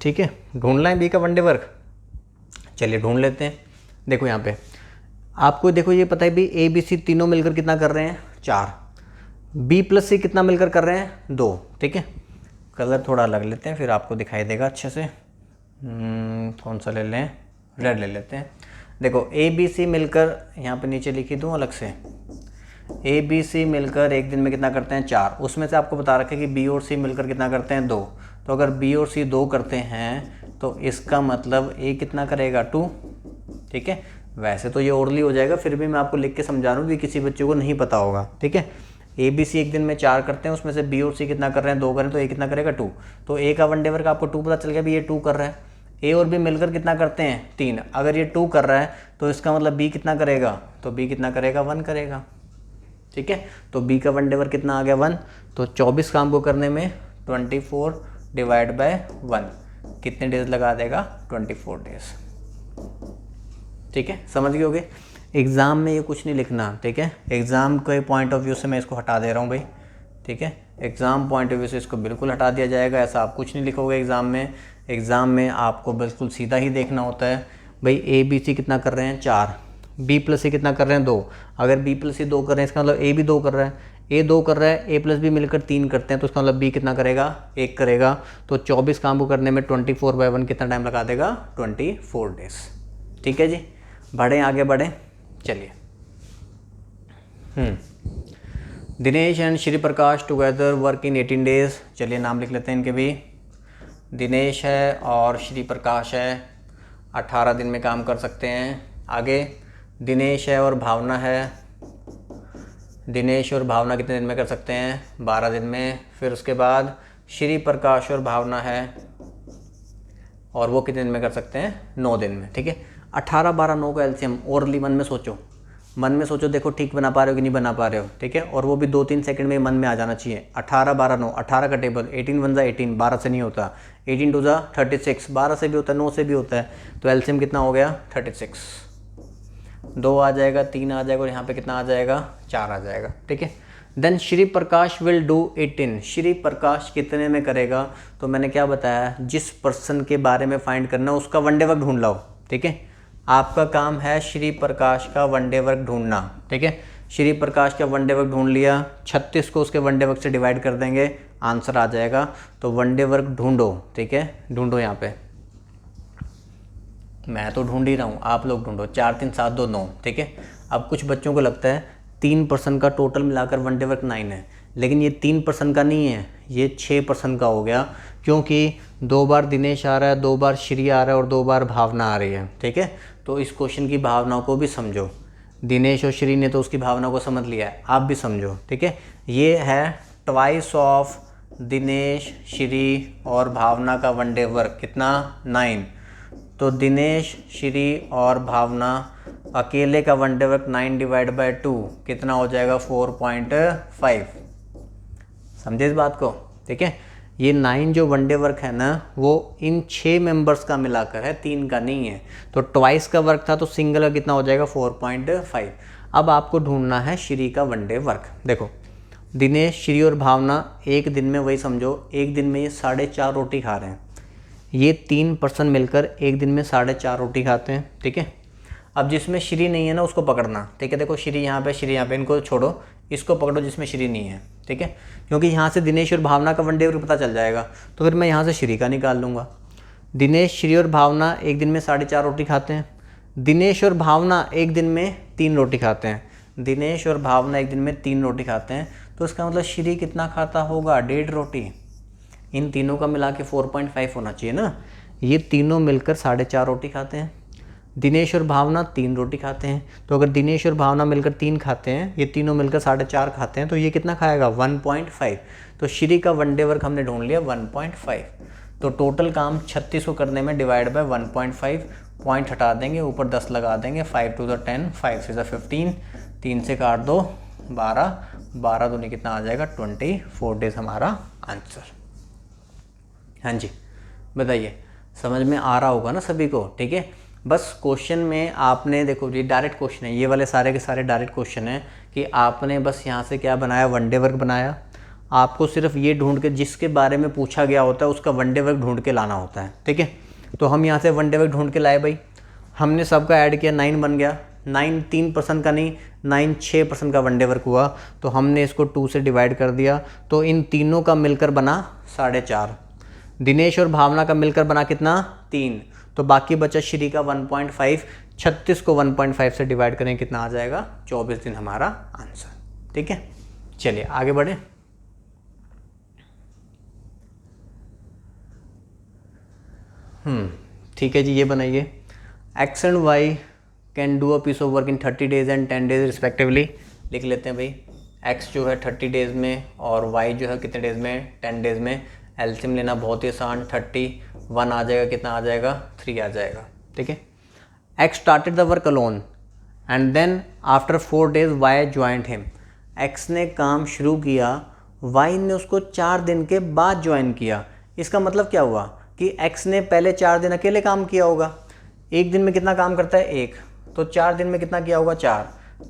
ठीक है, ढूंढना है बी का वनडे वर्क। चलिए ढूंढ लेते हैं। देखो यहाँ पे आपको देखो ये पता है भी ए बी सी तीनों मिलकर कितना कर रहे हैं? 4। बी प्लस सी कितना मिलकर कर रहे हैं? 2। ठीक है, कलर थोड़ा अलग लेते हैं फिर आपको दिखाई देगा अच्छे से। कौन सा ले लें? रेड ले लेते हैं। देखो ए बी सी मिलकर यहाँ पे नीचे लिखी दूँ अलग से। ए बी सी मिलकर एक दिन में कितना करते हैं? 4। उसमें से आपको बता रखा है कि बी और सी मिलकर कितना करते हैं? 2। तो अगर बी और सी 2 करते हैं तो इसका मतलब ए कितना करेगा? 2। ठीक है, वैसे तो ये ओरली हो जाएगा, फिर भी मैं आपको लिख के समझा रहा हूँ कि किसी बच्चे को नहीं पता होगा। ठीक है, ए बी सी एक दिन में 4 करते हैं, उसमें से बी और सी कितना कर रहे हैं? 2 करें, तो ए कितना करेगा? 2। तो ए का वनडे वर्क आपको 2 पता चल गया भी ये 2 कर रहा है। ए और बी मिलकर कितना करते हैं? 3। अगर ये 2 कर रहा है तो इसका मतलब बी कितना करेगा? तो बी कितना करेगा? 1 करेगा। ठीक है, तो बी का वनडे वर्क कितना आ गया? 1। तो 24 काम को करने में 24 डिवाइड बाय 1 कितने डेज लगा देगा? 24 डेज। ठीक है, समझ गए होगे? एग्ज़ाम में ये कुछ नहीं लिखना। ठीक है, एग्ज़ाम के पॉइंट ऑफ व्यू से मैं इसको हटा दे रहा हूँ भाई। ठीक है, एग्ज़ाम पॉइंट ऑफ व्यू से इसको बिल्कुल हटा दिया जाएगा। ऐसा आप कुछ नहीं लिखोगे एग्ज़ाम में। एग्ज़ाम में आपको बिल्कुल सीधा ही देखना होता है भाई। ए बी सी कितना कर रहे हैं? 4। बी प्लस सी कितना कर रहे हैं? 2। अगर बी प्लस सी 2 कर रहे हैं इसका मतलब ए भी 2 कर रहा है। ए 2 कर रहा है, ए प्लस बी मिलकर 3 करते हैं, तो इसका मतलब बी कितना करेगा? 1 करेगा। तो 24 काम को करने में 24/1 कितना टाइम लगा देगा? 24 डेज। ठीक है जी, बढ़ें आगे बढ़ें। चलिए, Dinesh and Shri Prakash together work in 18 days. चलिए नाम लिख लेते हैं इनके भी। दिनेश है और श्री प्रकाश है, 18 दिन में काम कर सकते हैं। आगे दिनेश है और भावना है। दिनेश और भावना कितने दिन में कर सकते हैं? 12 दिन में। फिर उसके बाद श्री प्रकाश और भावना है और वो कितने दिन में कर सकते हैं? 9 दिन में। ठीक है, 18 12 9 का एलसीएम ओरली मन में सोचो। मन में सोचो, देखो ठीक बना पा रहे हो कि नहीं बना पा रहे हो। ठीक है, और वो भी 2-3 सेकंड में मन में आ जाना चाहिए। 18 12 9, 18 का टेबल 18 1 18, 12 से नहीं होता। 18 2 36, 12 से भी होता है, 9 से भी होता है। तो एलसीएम कितना हो गया? 36। 2 आ जाएगा, 3 आ जाएगा और यहाँ पे कितना आ जाएगा? 4 आ जाएगा। ठीक है, then Shri Prakash will do 18। Shri Prakash कितने में करेगा? तो मैंने क्या बताया, जिस पर्सन के बारे में फाइंड करना है उसका वनडे वर्क ढूंढ लाओ। ठीक है, आपका काम है श्री प्रकाश का वनडे वर्क ढूंढना। ठीक है, श्री प्रकाश का वनडे वर्क ढूंढ लिया, 36 को उसके वनडे वर्क से डिवाइड कर देंगे, आंसर आ जाएगा। तो वनडे वर्क ढूंढो। ठीक है, ढूंढो। यहाँ पे मैं तो ढूंढ ही रहा हूँ, आप लोग ढूंढो। 4 3 7 2 9। ठीक है, अब कुछ बच्चों को लगता है 3% का टोटल मिलाकर वनडे वर्क 9 है, लेकिन ये 3% का नहीं है, ये 6% का हो गया, क्योंकि 2 बार दिनेश आ रहा है, 2 बार श्री आ रहा है और 2 बार भावना आ रही है। ठीक है, तो इस क्वेश्चन की भावनाओं को भी समझो। दिनेश और श्री ने तो उसकी भावना को समझ लिया है, आप भी समझो। ठीक है, ये है ट्वाइस ऑफ दिनेश, श्री और भावना का वनडे वर्क कितना? 9। तो दिनेश, श्री और भावना अकेले का वनडे वर्क 9 डिवाइड बाय 2 कितना हो जाएगा? 4.5। समझे इस बात को? ठीक है, ये 9 जो वनडे वर्क है ना, वो इन 6 मेंबर्स का मिलाकर है, 3 का नहीं है। तो ट्वाइस का वर्क था तो सिंगल का कितना हो जाएगा? 4.5। अब आपको ढूंढना है श्री का वनडे वर्क। देखो, दिनेश, श्री और भावना एक दिन में, वही समझो, एक दिन में ये 4.5 रोटी खा रहे हैं। ये 3% मिलकर एक दिन में 4.5 रोटी खाते हैं। ठीक है, अब जिसमें श्री नहीं है ना उसको पकड़ना। ठीक है, देखो श्री यहाँ पे, श्री यहाँ पे, इनको छोड़ो, इसको पकड़ो जिसमें श्री नहीं है। ठीक है, क्योंकि यहाँ से दिनेश और भावना का वनडे वर्क पता चल जाएगा, तो फिर मैं यहाँ से श्री का निकाल लूँगा। दिनेश, श्री और भावना एक दिन में 4.5 रोटी खाते हैं। दिनेश और भावना एक दिन में 3 रोटी खाते हैं। दिनेश और भावना एक दिन में 3 रोटी खाते हैं, तो इसका मतलब श्री कितना खाता होगा? 1.5 रोटी। इन तीनों का मिला के 4.5 होना चाहिए ना। ये तीनों मिलकर 4.5 रोटी खाते हैं। दिनेश और भावना 3 रोटी खाते हैं, तो अगर दिनेश और भावना मिलकर 3 खाते हैं, ये तीनों मिलकर 4.5 खाते हैं, तो ये कितना खाएगा? 1.5। तो श्री का वनडे वर्क हमने ढूंढ लिया 1.5। तो टोटल काम 36 को करने में डिवाइड बाय 1.5, पॉइंट हटा देंगे, ऊपर 10 लगा देंगे, 5 to the 10, 5 से 15, 3 से काट दो 12, 12 दूनी कितना आ जाएगा? 24 डेज हमारा आंसर। हाँ जी, बताइए, समझ में आ रहा होगा ना सभी को? ठीक है, बस क्वेश्चन में आपने देखो, ये डायरेक्ट क्वेश्चन है, ये वाले सारे के सारे डायरेक्ट क्वेश्चन हैं कि आपने बस यहाँ से क्या बनाया? वनडे वर्क बनाया। आपको सिर्फ ये ढूंढ के, जिसके बारे में पूछा गया होता है उसका वनडे वर्क ढूंढ के लाना होता है। ठीक है, तो हम यहाँ से वनडे वर्क ढूंढ के लाए भाई, हमने सबका ऐड किया, 9 बन गया। 9 3% का नहीं, 9 6% का वनडे वर्क हुआ, तो हमने इसको 2 से डिवाइड कर दिया, तो इन तीनों का मिलकर बना 4.5। दिनेश और भावना का मिलकर बना कितना? 3, तो बाकी बचा श्री का 1.5। 36 को 1.5 से डिवाइड करें, कितना आ जाएगा? 24 दिन हमारा आंसर। ठीक है, चलिए आगे बढ़े। ठीक है जी, ये बनाइए, X and Y can do a piece of work in 30 days and 10 days respectively. लिख लेते हैं भाई, एक्स जो है 30 डेज में और वाई जो है कितने डेज में? 10 डेज में। एलसीएम लेना बहुत ही आसान, 31 आ जाएगा, कितना आ जाएगा? 3 आ जाएगा। ठीक है, X started the work alone and then after 4 days Y joined him. X ने काम शुरू किया, वाई ने उसको 4 दिन के बाद ज्वाइन किया। इसका मतलब क्या हुआ कि एक्स ने पहले 4 दिन अकेले काम किया होगा। एक दिन में कितना काम करता है? 1, तो 4 दिन में कितना किया होगा?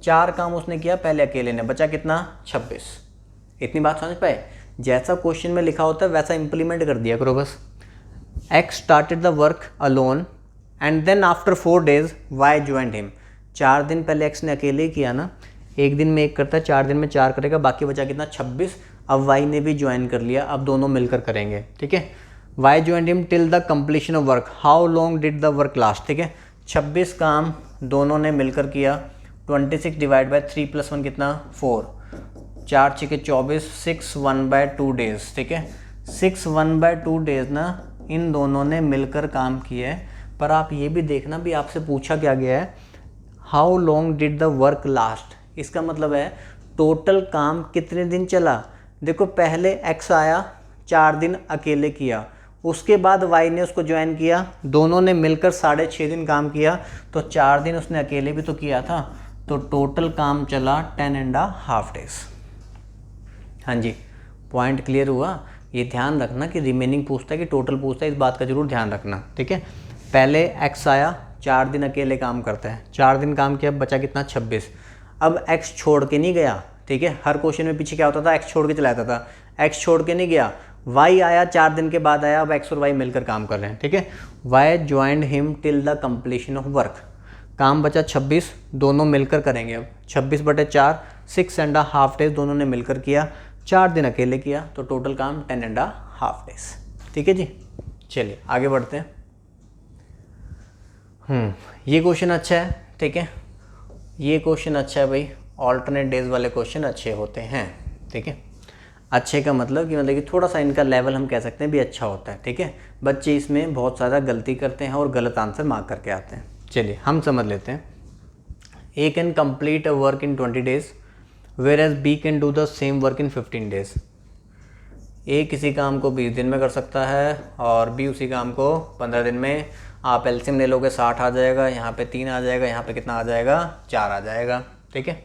4 काम उसने किया पहले अकेले ने, बचा कितना? 26। इतनी बात समझ पाए? जैसा क्वेश्चन में लिखा होता है वैसा इंप्लीमेंट कर दिया करो बस। X started the work alone and then after 4 days Y joined him. 4 दिन पहले एक्स ने अकेले किया ना, एक दिन में 1 करता है, 4 दिन में 4 करेगा, बाकी बचा कितना? 26। अब वाई ने भी ज्वाइन कर लिया, अब दोनों मिलकर करेंगे। ठीक है, Y joined him till the completion of work, how long did the work last. ठीक है, 26 काम दोनों ने मिलकर किया। 26 डिवाइड बाय 3 + 1 कितना? 4, 4 × 6 = 24, 6 1/2 डेज। ठीक है, 6 1/2 डेज ना इन दोनों ने मिलकर काम किया है। पर आप ये भी देखना, भी आपसे पूछा क्या गया है, how long did the work last. इसका मतलब है टोटल काम कितने दिन चला। देखो, पहले एक्स आया, 4 दिन अकेले किया, उसके बाद वाई ने उसको ज्वाइन किया, दोनों ने मिलकर 6.5 दिन काम किया, तो 4 दिन उसने अकेले भी तो किया था, तो टोटल काम चला 10.5 डेज। हाँ जी, पॉइंट क्लियर हुआ? ये ध्यान रखना कि रिमेनिंग पूछता है कि टोटल पूछता है, इस बात का जरूर ध्यान रखना। ठीक है, पहले एक्स आया, 4 दिन अकेले काम करता है, 4 दिन काम किया, बचा कितना? 26। अब एक्स छोड़ के नहीं गया। ठीक है, हर क्वेश्चन में पीछे क्या होता था? एक्स छोड़ के चला जाता था। एक्स छोड़ के नहीं गया, वाई आया, 4 दिन के बाद आया, अब एक्स और वाई मिलकर काम कर रहे हैं। ठीक है, Y joined him till the completion of work. काम बचा 26, दोनों मिलकर करेंगे। अब 26/4, 6.5 डेज दोनों ने मिलकर किया, 4 दिन अकेले किया, तो टोटल काम 10.5 डेज। ठीक है जी, चलिए आगे बढ़ते हैं। ये क्वेश्चन अच्छा है। ठीक है, ये क्वेश्चन अच्छा है भाई, ऑल्टरनेट डेज वाले क्वेश्चन अच्छे होते हैं। ठीक है, अच्छे का मतलब कि थोड़ा सा इनका लेवल हम कह सकते हैं भी अच्छा होता है। ठीक है, बच्चे इसमें बहुत ज़्यादा गलती करते हैं और गलत आंसर मार्क करके आते हैं। चलिए हम समझ लेते हैं। A can complete a work in 20 days whereas B can do the same work in 15 days. A किसी काम को 20 दिन में कर सकता है और बी उसी काम को 15 दिन में। आप एलसीएम ले लोगे, 60 आ जाएगा, यहाँ पे 3 आ जाएगा, यहाँ पे कितना आ जाएगा? 4 आ जाएगा। ठीक है,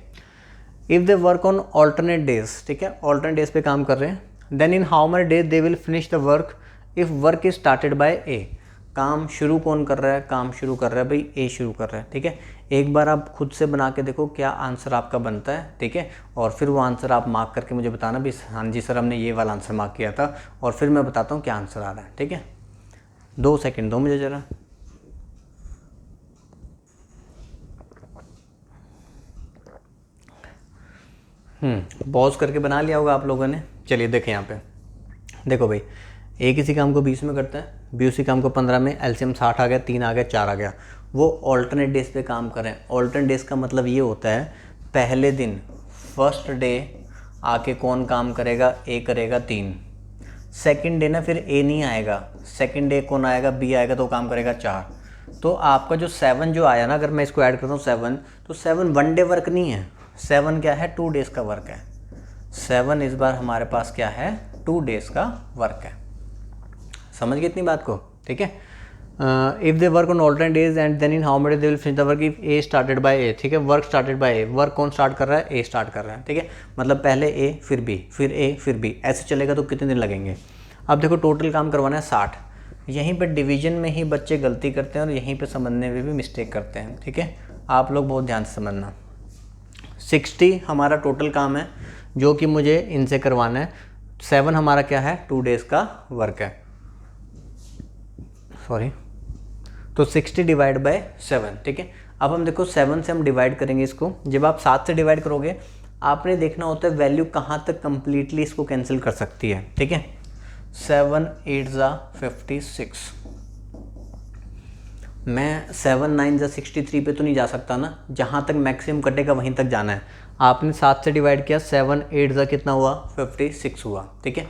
if they work on alternate days, ठीक है, ऑल्टरनेट डेज पे काम कर रहे हैं, then in how many days they will finish the work if work is started by A. काम शुरू कौन कर रहा है? काम शुरू कर रहा है भाई ए शुरू कर रहा है। ठीक है, एक बार आप खुद से बना के देखो क्या आंसर आपका बनता है। ठीक है, और फिर वो आंसर आप मार्क करके मुझे बताना भी, हाँ जी सर हमने ये वाला आंसर मार्क किया था, और फिर मैं बताता हूँ क्या आंसर आ रहा है। ठीक है, 2 सेकेंड दो मुझे ज़रा। पॉज करके बना लिया होगा आप लोगों ने। चलिए देखें यहाँ पे, देखो भाई, ए किसी काम को 20 में करता है, बी उसी काम को 15 में, एलसीएम 60 आ गया, 3 आ गया, 4 आ गया। वो ऑल्टरनेट डेज पे काम करें। ऑल्टरनेट डेज का मतलब ये होता है पहले दिन फर्स्ट डे आके कौन काम करेगा, ए करेगा 3। सेकंड डे ना फिर ए नहीं आएगा, सेकंड डे कौन आएगा, बी आएगा, तो काम करेगा 4। तो आपका जो 7 जो आया ना, अगर मैं इसको ऐड करता हूँ 7, तो 7 1 डे वर्क नहीं है, 7 क्या है, 2 डेज़ का वर्क है। 7 इस बार हमारे पास क्या है, 2 डेज़ का वर्क है। समझ गए इतनी बात को, ठीक है। If they work on alternate days and then in how many they will finish the work if A started by A, ठीक है। Work started by A, work कौन स्टार्ट कर रहा है, ए स्टार्ट कर रहा है, ठीक है। मतलब पहले ए फिर बी, फिर ए फिर बी, ऐसे चलेगा तो कितने दिन लगेंगे। अब देखो टोटल काम करवाना है 60। यहीं पर डिवीजन में ही बच्चे गलती करते हैं और यहीं पर समझने में भी मिस्टेक करते हैं, ठीक है। आप लोग बहुत ध्यान से समझना। 60 हमारा टोटल काम है जो कि मुझे इनसे करवाना है। 7 हमारा क्या है, 2 डेज़ का वर्क है, सॉरी। तो 60 डिवाइड बाय 7, ठीक है। अब हम देखो 7 से हम डिवाइड करेंगे इसको। जब आप 7 से डिवाइड करोगे आपने देखना होता है वैल्यू कहाँ तक कंप्लीटली इसको कैंसिल कर सकती है, ठीक है। 7 8 ज़ा 56, मैं 7 9 ज़ा 63 पे तो नहीं जा सकता ना, जहाँ तक मैक्सिमम कटेगा वहीं तक जाना है। आपने 7 से डिवाइड किया, 7 8 ज़ा कितना हुआ, 56 हुआ, ठीक है।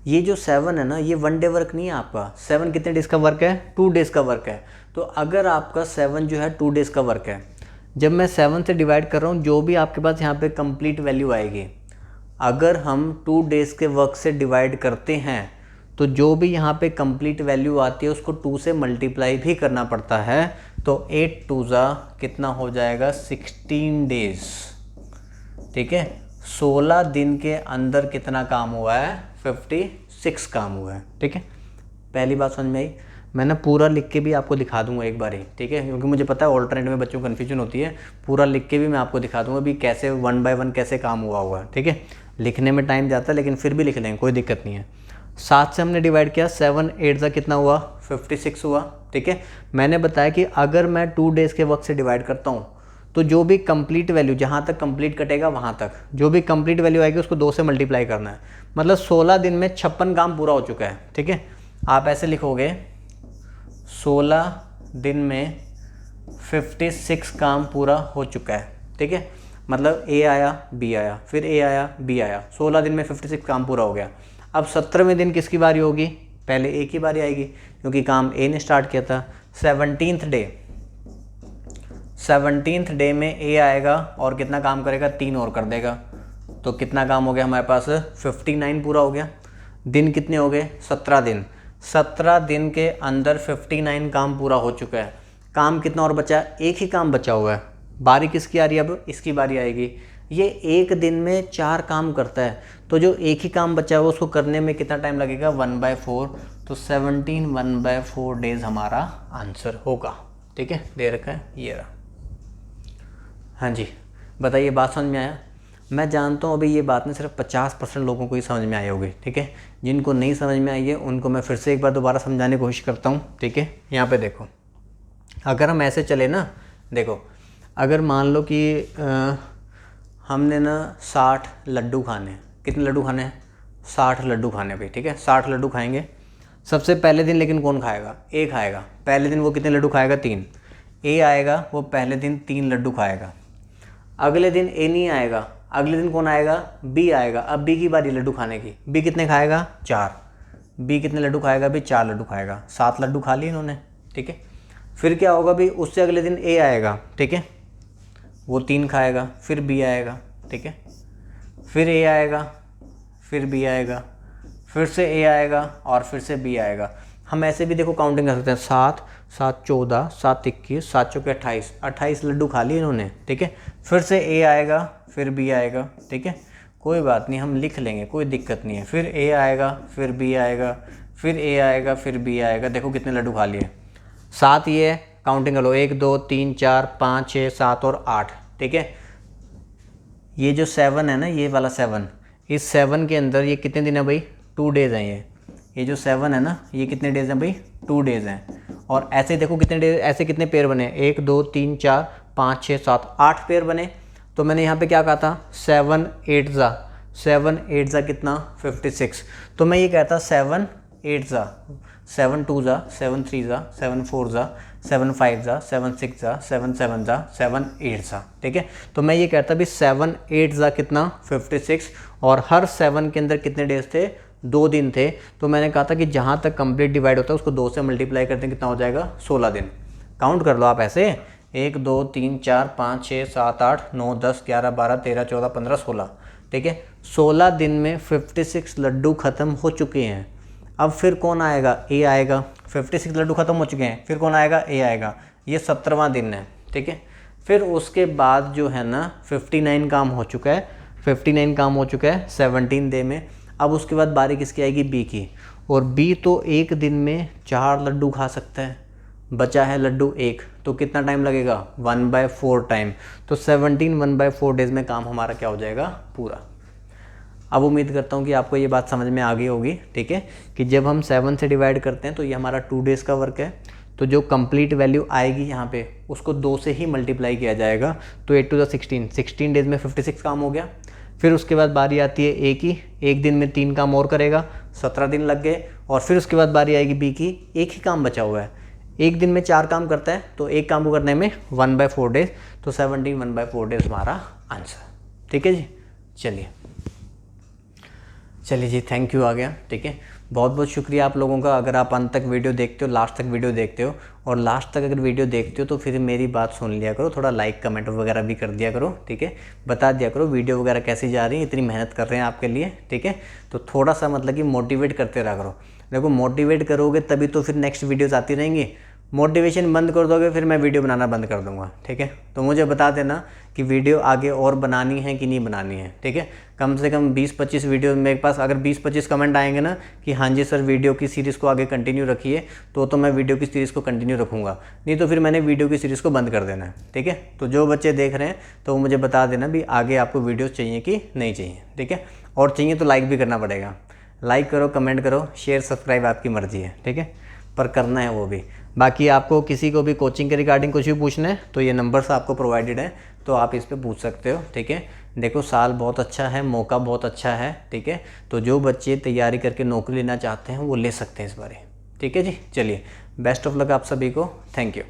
ये जो 7 है ना, ये 1 डे वर्क नहीं है आपका। 7 कितने डेज़ का वर्क है, 2 डेज़ का वर्क है। तो अगर आपका 7 जो है 2 डेज़ का वर्क है, जब मैं 7 से डिवाइड कर रहा हूँ, जो भी आपके पास यहाँ पे कंप्लीट वैल्यू आएगी, अगर हम 2 डेज़ के वर्क से डिवाइड करते हैं तो जो भी यहाँ पे कंप्लीट वैल्यू आती है उसको 2 से मल्टीप्लाई भी करना पड़ता है। तो 8 2 ज़ा कितना हो जाएगा, 16 डेज़, ठीक है। 16 दिन के अंदर कितना काम हुआ है, 56 काम हुआ है, ठीक है। पहली बात समझ में आई। मैं ना पूरा लिख के भी आपको दिखा दूंगा एक बार ही, ठीक है, क्योंकि मुझे पता है ऑल्टरनेट में बच्चों को कन्फ्यूजन होती है। पूरा लिख के भी मैं आपको दिखा दूंगा भी कैसे 1 बाय 1 कैसे काम हुआ हुआ है, ठीक है। लिखने में टाइम जाता है लेकिन फिर भी लिख लेंगे, कोई दिक्कत नहीं है। 7 से हमने डिवाइड किया, 7 8 ज़ा कितना हुआ, 56 हुआ, ठीक है। मैंने बताया कि अगर मैं 2 डेज़ के वक्त से डिवाइड करता हूँ तो जो भी कंप्लीट वैल्यू, जहाँ तक कंप्लीट कटेगा वहाँ तक जो भी कंप्लीट वैल्यू आएगी उसको 2 से मल्टीप्लाई करना है। मतलब 16 दिन में 56 काम पूरा हो चुका है, ठीक है। आप ऐसे लिखोगे 16 दिन में 56 काम पूरा हो चुका है, ठीक है। मतलब ए आया, बी आया, फिर ए आया, बी आया, 16 दिन में 56 काम पूरा हो गया। अब 17वें दिन किसकी बारी होगी, पहले ए की बारी आएगी क्योंकि काम ए ने स्टार्ट किया था। 17th डे में ए आएगा और कितना काम करेगा, 3 और कर देगा। तो कितना काम हो गया हमारे पास, 59 पूरा हो गया। दिन कितने हो गए, 17 दिन। 17 दिन के अंदर 59 काम पूरा हो चुका है। काम कितना और बचा, एक ही काम बचा हुआ है। बारी किसकी आ रही है, अब इसकी बारी आएगी। ये एक दिन में 4 काम करता है, तो जो एक ही काम बचा हुआ उसको करने में कितना टाइम लगेगा, 1/4। तो 17 1/4 डेज हमारा आंसर होगा, ठीक है। दे रखा है ये रहा। हाँ जी बताइए, बात समझ में आया। मैं जानता हूँ अभी ये बात ना सिर्फ 50% लोगों को ही समझ में आई होगी, ठीक है। जिनको नहीं समझ में आई है उनको मैं फिर से एक बार दोबारा समझाने की कोशिश करता हूँ, ठीक है। यहाँ पे देखो, अगर हम ऐसे चले ना, देखो अगर मान लो कि हमने ना 60 लड्डू खाने, कितने लड्डू खाने हैं, 60 लड्डू खाने भाई, ठीक है। 60 लड्डू खाएंगे। सबसे पहले दिन लेकिन कौन खाएगा, ए खाएगा। पहले दिन वो कितने लड्डू खाएगा, 3। ए आएगा, वो पहले दिन 3 लड्डू खाएगा। अगले दिन ए नहीं आएगा, अगले दिन कौन आएगा, बी आएगा। अब बी की बारी लड्डू खाने की। बी कितने खाएगा, 4। बी कितने लड्डू खाएगा, भी 4 लड्डू खाएगा। 7 लड्डू खा लिए इन्होंने, ठीक है। फिर क्या होगा भी, उससे अगले दिन ए आएगा, ठीक है, वो 3 खाएगा। फिर बी आएगा, ठीक है, फिर ए आएगा, फिर बी आएगा, फिर से ए आएगा और फिर से बी आएगा। हम ऐसे भी देखो काउंटिंग कर सकते हैं, 7 7 14 7 21 7 चौके 28, 28 लड्डू खा लिए इन्होंने, ठीक है। फिर से ए आएगा, फिर बी आएगा, ठीक है। कोई बात नहीं, हम लिख लेंगे, कोई दिक्कत नहीं है। फिर ए आएगा, फिर बी आएगा, फिर ए आएगा, फिर बी आएगा। देखो कितने लड्डू खा लिए, 7 ये काउंटिंग कर लो, 1 2 3 4 5 6 7 और 8, ठीक है। ये जो 7 है ना, ये वाला 7, इस 7 के अंदर ये कितने दिन है भाई, 2 डेज़ हैं। ये जो 7 है ना, ये कितने डेज़ हैं भाई, 2 डेज़ हैं। और ऐसे देखो कितने डेज, ऐसे कितने पेयर बने, 1 2 3 4 5 6 7 8 पेयर बने। तो मैंने यहाँ पे क्या कहा था 7 8 ज़ा कितना 56। तो मैं ये कहता 7 8 ज़ा 7 2 ज़ा 7 3 ज़ा 7 4 ज़ा 7 5 ज़ा 7 6 ज़ा 7 7 ज़ा 7 8 ज़ा। ठीक है, तो मैं ये कहता भी 7 8 ज़ा कितना 56 और हर 7 के अंदर कितने डेज थे 2 दिन थे। तो मैंने कहा था कि जहाँ तक कंप्लीट डिवाइड होता है उसको 2 से मल्टीप्लाई करते हैं, कितना हो जाएगा 16 दिन। काउंट कर लो आप ऐसे 1 2 3 4 5 6 7 8 9 10 11 12 13 14 15 16। ठीक है, 16 दिन में 56 लड्डू ख़त्म हो चुके हैं। अब फिर कौन आएगा, ए आएगा। 56 लड्डू ख़त्म हो चुके हैं, फिर कौन आएगा, ए आएगा। ये 17वां दिन है। ठीक है, फिर उसके बाद जो है ना 59 काम हो चुका है, 59 काम हो चुका है 17 डे में। अब उसके बाद बारी किसकी आएगी, बी की। और बी तो एक दिन में 4 लड्डू खा सकता है, बचा है लड्डू 1, तो कितना टाइम लगेगा 1/4 टाइम। तो 17 1/4 डेज में काम हमारा क्या हो जाएगा, पूरा। अब उम्मीद करता हूँ कि आपको ये बात समझ में आ गई होगी। ठीक है, कि जब हम 7 से डिवाइड करते हैं तो ये हमारा 2 डेज़ का वर्क है, तो जो कंप्लीट वैल्यू आएगी यहाँ पे उसको 2 से ही मल्टीप्लाई किया जाएगा। तो 8 टू द 16 डेज़ में 56 काम हो गया। फिर उसके बाद बारी आती है ए की, एक दिन में 3 काम और करेगा, 17 दिन लग गए। और फिर उसके बाद बारी आएगी बी की, एक ही काम बचा हुआ है, एक दिन में 4 काम करता है, तो एक काम को करने में 1/4 डेज। तो 17 1/4 डेज हमारा आंसर। ठीक है जी, चलिए जी, थैंक यू आ गया। ठीक है, बहुत बहुत शुक्रिया आप लोगों का। अगर आप अंत तक वीडियो देखते हो, लास्ट तक वीडियो देखते हो, और लास्ट तक अगर वीडियो देखते हो तो फिर मेरी बात सुन लिया करो, थोड़ा लाइक कमेंट वगैरह भी कर दिया करो। ठीक है, बता दिया करो वीडियो वगैरह कैसी जा रही है, इतनी मेहनत कर रहे हैं आपके लिए। ठीक है, तो थोड़ा सा मतलब कि मोटिवेट करते रहा करो। देखो, मोटिवेट करोगे तभी तो फिर नेक्स्ट वीडियोज़ आती रहेंगी। मोटिवेशन बंद कर दोगे फिर मैं वीडियो बनाना बंद कर दूंगा। ठीक है, तो मुझे बता देना कि वीडियो आगे और बनानी है कि नहीं बनानी है। ठीक है, कम से कम 20-25 वीडियो मेरे पास अगर 20-25 कमेंट आएंगे ना कि हाँ जी सर वीडियो की सीरीज़ को आगे कंटिन्यू रखिए, तो मैं वीडियो की सीरीज़ को कंटिन्यू रखूँगा, नहीं तो फिर मैंने वीडियो की सीरीज़ को बंद कर देना है। ठीक है, तो जो बच्चे देख रहे हैं तो वो मुझे बता देना भी आगे आपको वीडियोज़ चाहिए कि नहीं चाहिए। ठीक है, और चाहिए तो लाइक भी करना पड़ेगा। लाइक करो, कमेंट करो, शेयर सब्सक्राइब आपकी मर्ज़ी है। ठीक है, पर करना है वो भी। बाकी आपको किसी को भी कोचिंग के रिगार्डिंग कुछ भी पूछना है तो ये नंबर्स आपको प्रोवाइडेड है, तो आप इस पे पूछ सकते हो। ठीक है, देखो साल बहुत अच्छा है, मौका बहुत अच्छा है। ठीक है, तो जो बच्चे तैयारी करके नौकरी लेना चाहते हैं वो ले सकते हैं इस बारे। ठीक है जी, चलिए बेस्ट ऑफ लक आप सभी को, थैंक यू।